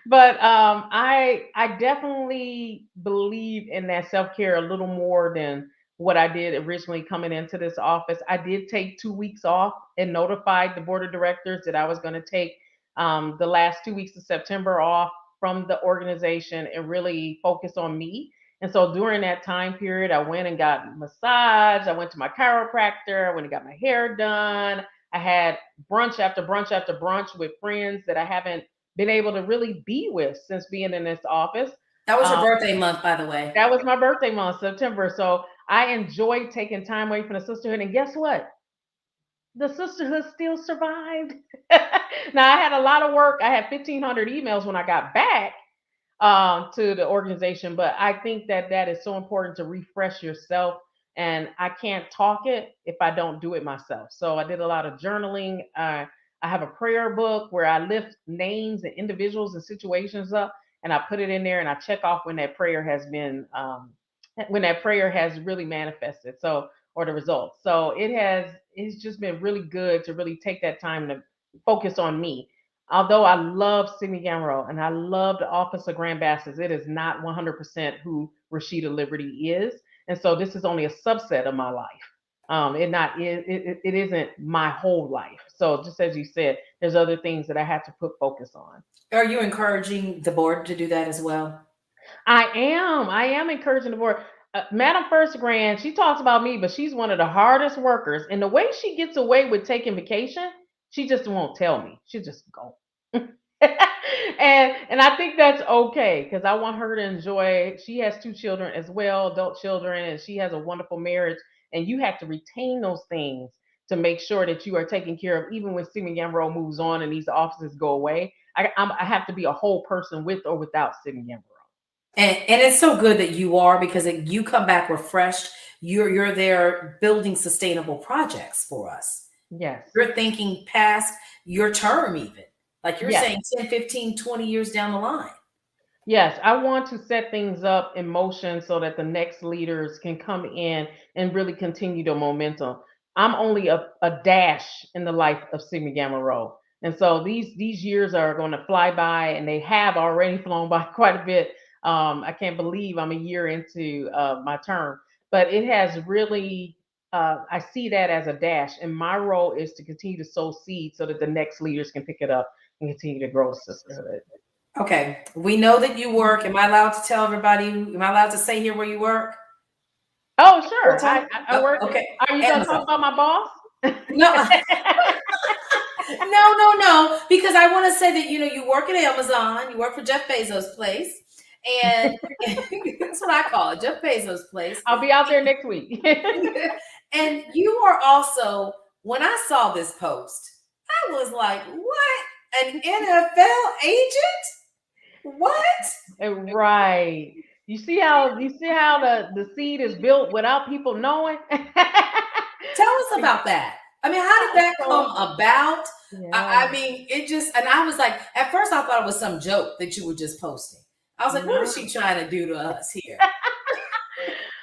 But I definitely believe in that self-care a little more than what I did originally coming into this office. I did take 2 weeks off and notified the board of directors that I was going to take the last 2 weeks of September off from the organization and really focus on me. And so during that time period, I went and got massage. I went to my chiropractor. I went and got my hair done. I had brunch after brunch after brunch with friends that I haven't been able to really be with since being in this office. That was your Um, birthday month, by the way. that was my birthday month, September. So I enjoyed taking time away from the sisterhood. And guess what? The sisterhood still survived. Now I had a lot of work. I had 1,500 emails when I got back to the organization. But I think that that is so important to refresh yourself. And I can't talk it if I don't do it myself. So I did a lot of journaling. I have a prayer book where I lift names and individuals and situations up, and I put it in there, and I check off when that prayer has really manifested. So or the results. So it's just been really good to really take that time to focus on me. Although I love Sydney Gamero and I love the Office of Grand Bastards, it is not 100% who Rashida Liberty is. And so this is only a subset of my life. It isn't my whole life. So just as you said, there's other things that I have to put focus on. Are you encouraging the board to do that as well? I am encouraging the board. Madam First Grand, she talks about me, but she's one of the hardest workers. And the way she gets away with taking vacation, she just won't tell me. She'll just go. And I think that's okay because I want her to enjoy. She has 2 children as well, adult children, and she has a wonderful marriage. and you have to retain those things to make sure that you are taken care of, even when Sigma Gamma Rho moves on and these offices go away. I have to be a whole person with or without Sigma Gamma Rho. And it's so good that you are, because you come back refreshed. You're there building sustainable projects for us. Yes. You're thinking past your term, even like you're Yes. saying 10, 15, 20 years down the line. Yes, I want to set things up in motion so that the next leaders can come in and really continue the momentum. I'm only a dash in the life of Sigma Gamma Rho. And so these years are going to fly by, and they have already flown by quite a bit. I can't believe I'm a year into my term, but it has really, I see that as a dash. And my role is to continue to sow seeds so that the next leaders can pick it up and continue to grow sisterhood. Okay, we know that you work. Am I allowed to tell everybody? Am I allowed to say here where you work? Oh, sure. I work. Okay. Are you going to talk about my boss? No. No. Because I want to say that, you work at Amazon. You work for Jeff Bezos' place. And that's what I call it, Jeff Bezos' place. I'll be out there next week. And you are also, when I saw this post, I was like, what? An NFL agent? What? Right. You see how the seed is built without people knowing? Tell us about that. I mean, how did that come about? Yeah. I mean, it just, and I was like, at first I thought it was some joke that you were just posting. I was like, what is she trying to do to us here?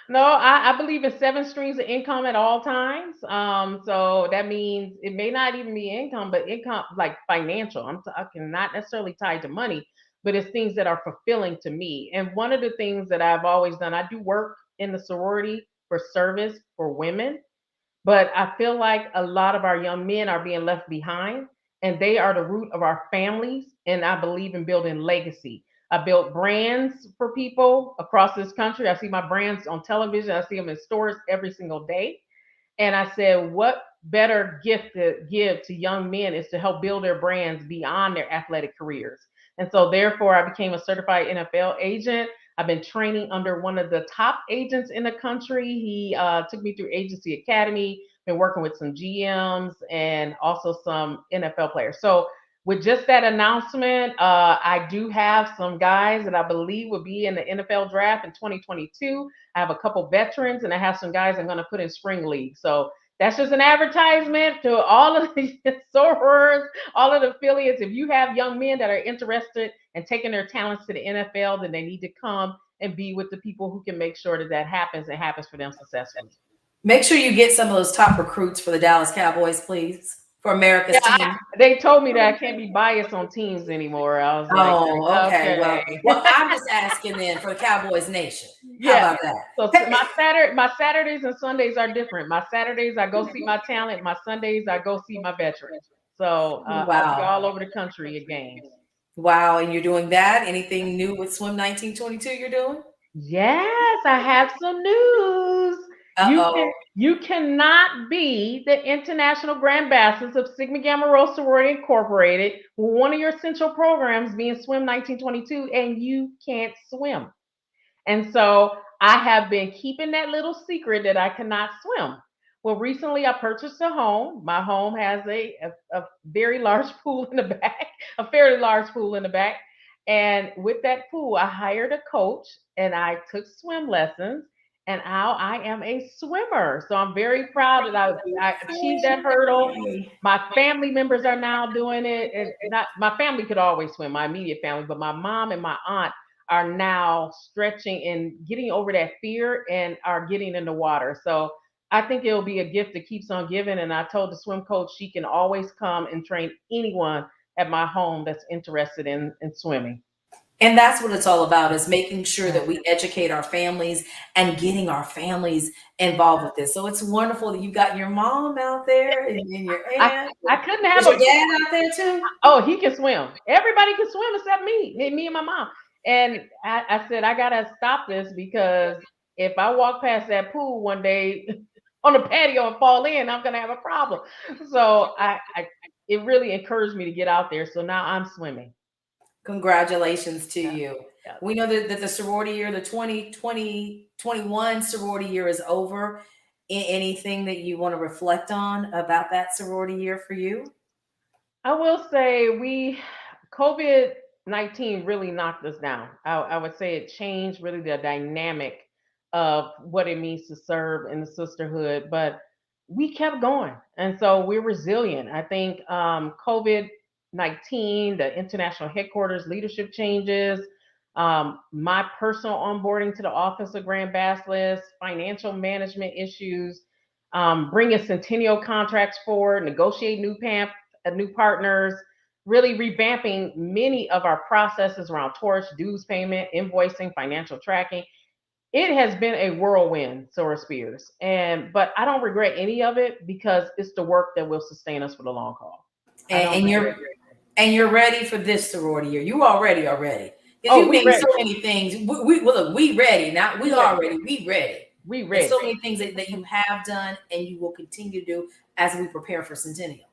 No, I believe in 7 streams of income at all times. So that means it may not even be income, but income like financial. I'm talking not necessarily tied to money, but it's things that are fulfilling to me. And one of the things that I've always done, I do work in the sorority for service for women, but I feel like a lot of our young men are being left behind, and they are the root of our families. And I believe in building legacy. I built brands for people across this country. I see my brands on television. I see them in stores every single day. And I said, what better gift to give to young men is to help build their brands beyond their athletic careers. And so therefore I became a certified NFL agent. I've been training under one of the top agents in the country. He took me through Agency Academy, been working with some GMs and also some NFL players. So with just that announcement, I do have some guys that I believe will be in the NFL draft in 2022. I have a couple veterans, and I have some guys I'm going to put in spring league. So that's just an advertisement to all of the sorors, all of the affiliates. If you have young men that are interested in taking their talents to the NFL, then they need to come and be with the people who can make sure that that happens and happens for them successfully. Make sure you get some of those top recruits for the Dallas Cowboys, please, for America's team. They told me that I can't be biased on teams anymore. I was like, oh, okay. Well, I'm just asking then for the Cowboys Nation. How about that? So my Saturdays and Sundays are different. My Saturdays I go see my talent. My Sundays I go see my veterans. So I'll be all over the country at games. Wow, and you're doing that? Anything new with Swim 1922 you're doing? Yes, I have some news. You cannot be the international grand ambassadors of Sigma Gamma Rho Sorority Incorporated with one of your essential programs being Swim 1922, and you can't swim. And so I have been keeping that little secret that I cannot swim. Well, recently I purchased a home. My home has a very large pool in the back, a fairly large pool in the back. And with that pool, I hired a coach and I took swim lessons. And now I am a swimmer. So I'm very proud that I achieved that hurdle. My family members are now doing it. And not my family could always swim, my immediate family, but my mom and my aunt are now stretching and getting over that fear and are getting in the water. So I think it'll be a gift that keeps on giving. And I told the swim coach she can always come and train anyone at my home that's interested in swimming. And that's what it's all about, is making sure that we educate our families and getting our families involved with this. So it's wonderful that you got your mom out there and your aunt. I couldn't have your dad out there too. Oh, he can swim. Everybody can swim except me and my mom. And I said, I got to stop this, because if I walk past that pool one day on the patio and fall in, I'm going to have a problem. So it really encouraged me to get out there. So now I'm swimming. Congratulations to you. Yeah. We know that the sorority year, the 2020-21 sorority year is over. Anything that you want to reflect on about that sorority year for you? I will say COVID-19 really knocked us down. I would say it changed really the dynamic of what it means to serve in the sisterhood, but we kept going. And so we're resilient. I think COVID-19, the international headquarters leadership changes, my personal onboarding to the Office of Grand Basilisk, financial management issues, bringing centennial contracts forward, negotiate new partners, really revamping many of our processes around torch, dues payment, invoicing, financial tracking. It has been a whirlwind, Sora Spears. But I don't regret any of it because it's the work that will sustain us for the long haul. And you're ready for this sorority year. You already are ready. Because Oh, you've we made ready. so many things. We ready. Not we already. We ready. We There's ready. so many things that you have done and you will continue to do as we prepare for Centennial.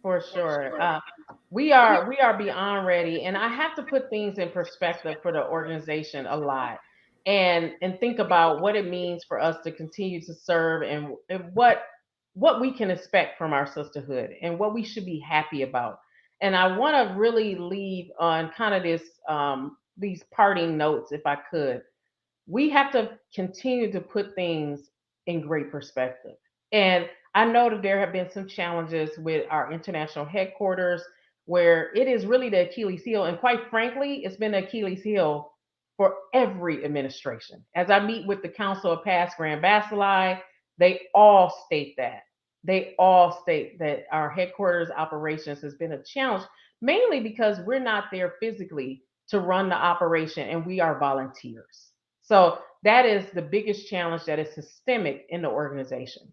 For sure. We are beyond ready. And I have to put things in perspective for the organization a lot and think about what it means for us to continue to serve and what we can expect from our sisterhood and what we should be happy about. And I want to really leave on kind of these parting notes, if I could. We have to continue to put things in great perspective. And I know that there have been some challenges with our international headquarters where it is really the Achilles heel. And quite frankly, it's been the Achilles heel for every administration. As I meet with the Council of Past Grand Bacilli, they all state that. They all state that our headquarters operations has been a challenge, mainly because we're not there physically to run the operation and we are volunteers. So that is the biggest challenge that is systemic in the organization.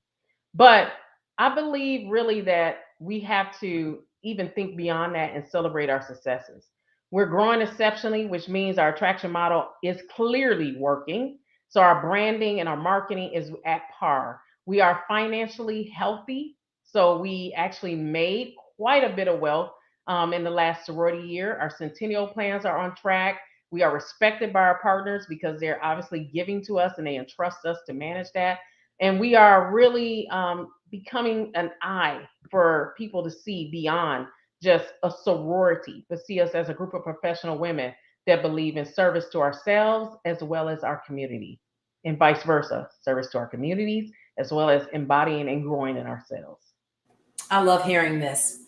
But I believe really that we have to even think beyond that and celebrate our successes. We're growing exceptionally, which means our attraction model is clearly working. So our branding and our marketing is at par. We are financially healthy. So we actually made quite a bit of wealth in the last sorority year. Our centennial plans are on track. We are respected by our partners because they're obviously giving to us and they entrust us to manage that. And we are really becoming an eye for people to see beyond just a sorority, but see us as a group of professional women that believe in service to ourselves as well as our community, and vice versa, service to our communities as well as embodying and growing in ourselves. I love hearing this.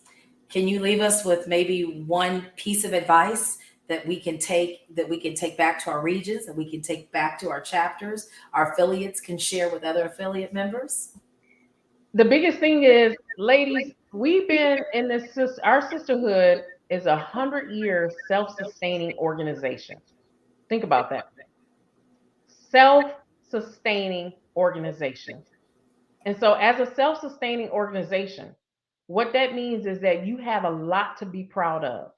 Can you leave us with maybe one piece of advice that we can take back to our regions, that we can take back to our chapters, our affiliates can share with other affiliate members? The biggest thing is, ladies, we've been in this, our sisterhood is 100-year self-sustaining organization. Think about that. Self-sustaining organization. And so as a self-sustaining organization, what that means is that you have a lot to be proud of.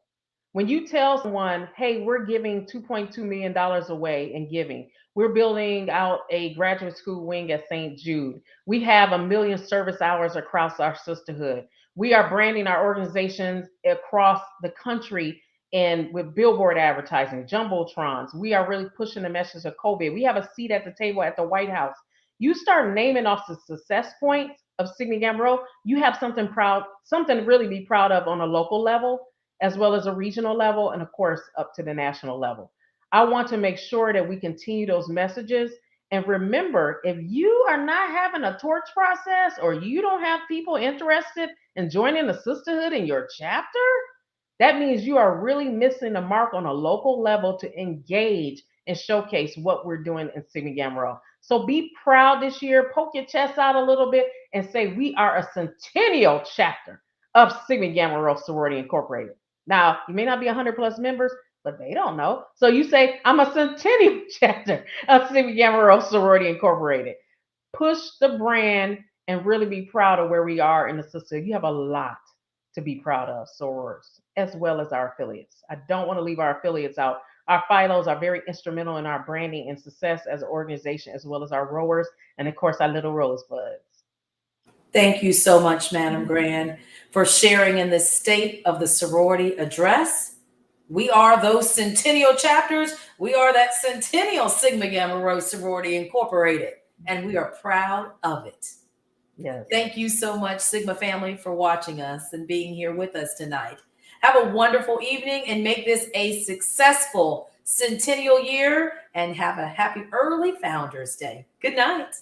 When you tell someone, hey, we're giving $2.2 million away in giving, we're building out a graduate school wing at St. Jude, we have 1 million service hours across our sisterhood, we are branding our organizations across the country and with billboard advertising, jumbotrons, we are really pushing the message of COVID. We have a seat at the table at the White House. You start naming off the success points of Sigma Gamma Rho, you have something to really be proud of on a local level, as well as a regional level, and of course, up to the national level. I want to make sure that we continue those messages. And remember, if you are not having a torch process or you don't have people interested in joining the sisterhood in your chapter, that means you are really missing the mark on a local level to engage and showcase what we're doing in Sigma Gamma Rho. So be proud this year, poke your chest out a little bit and say, we are a centennial chapter of Sigma Gamma Rho Sorority Incorporated. Now, you may not be 100 plus members, but they don't know. So you say, I'm a centennial chapter of Sigma Gamma Rho Sorority Incorporated. Push the brand and really be proud of where we are in the sisterhood. You have a lot to be proud of, sorors, as well as our affiliates. I don't want to leave our affiliates out. Our Philos are very instrumental in our branding and success as an organization, as well as our rowers, and of course, our little rosebuds. Thank you so much, Madam Grand, for sharing in this State of the Sorority address. We are those centennial chapters. We are that centennial Sigma Gamma Rho Sorority Incorporated. and we are proud of it. Yes. Thank you so much, Sigma family, for watching us and being here with us tonight. Have a wonderful evening and make this a successful centennial year, and have a happy early Founders Day. Good night.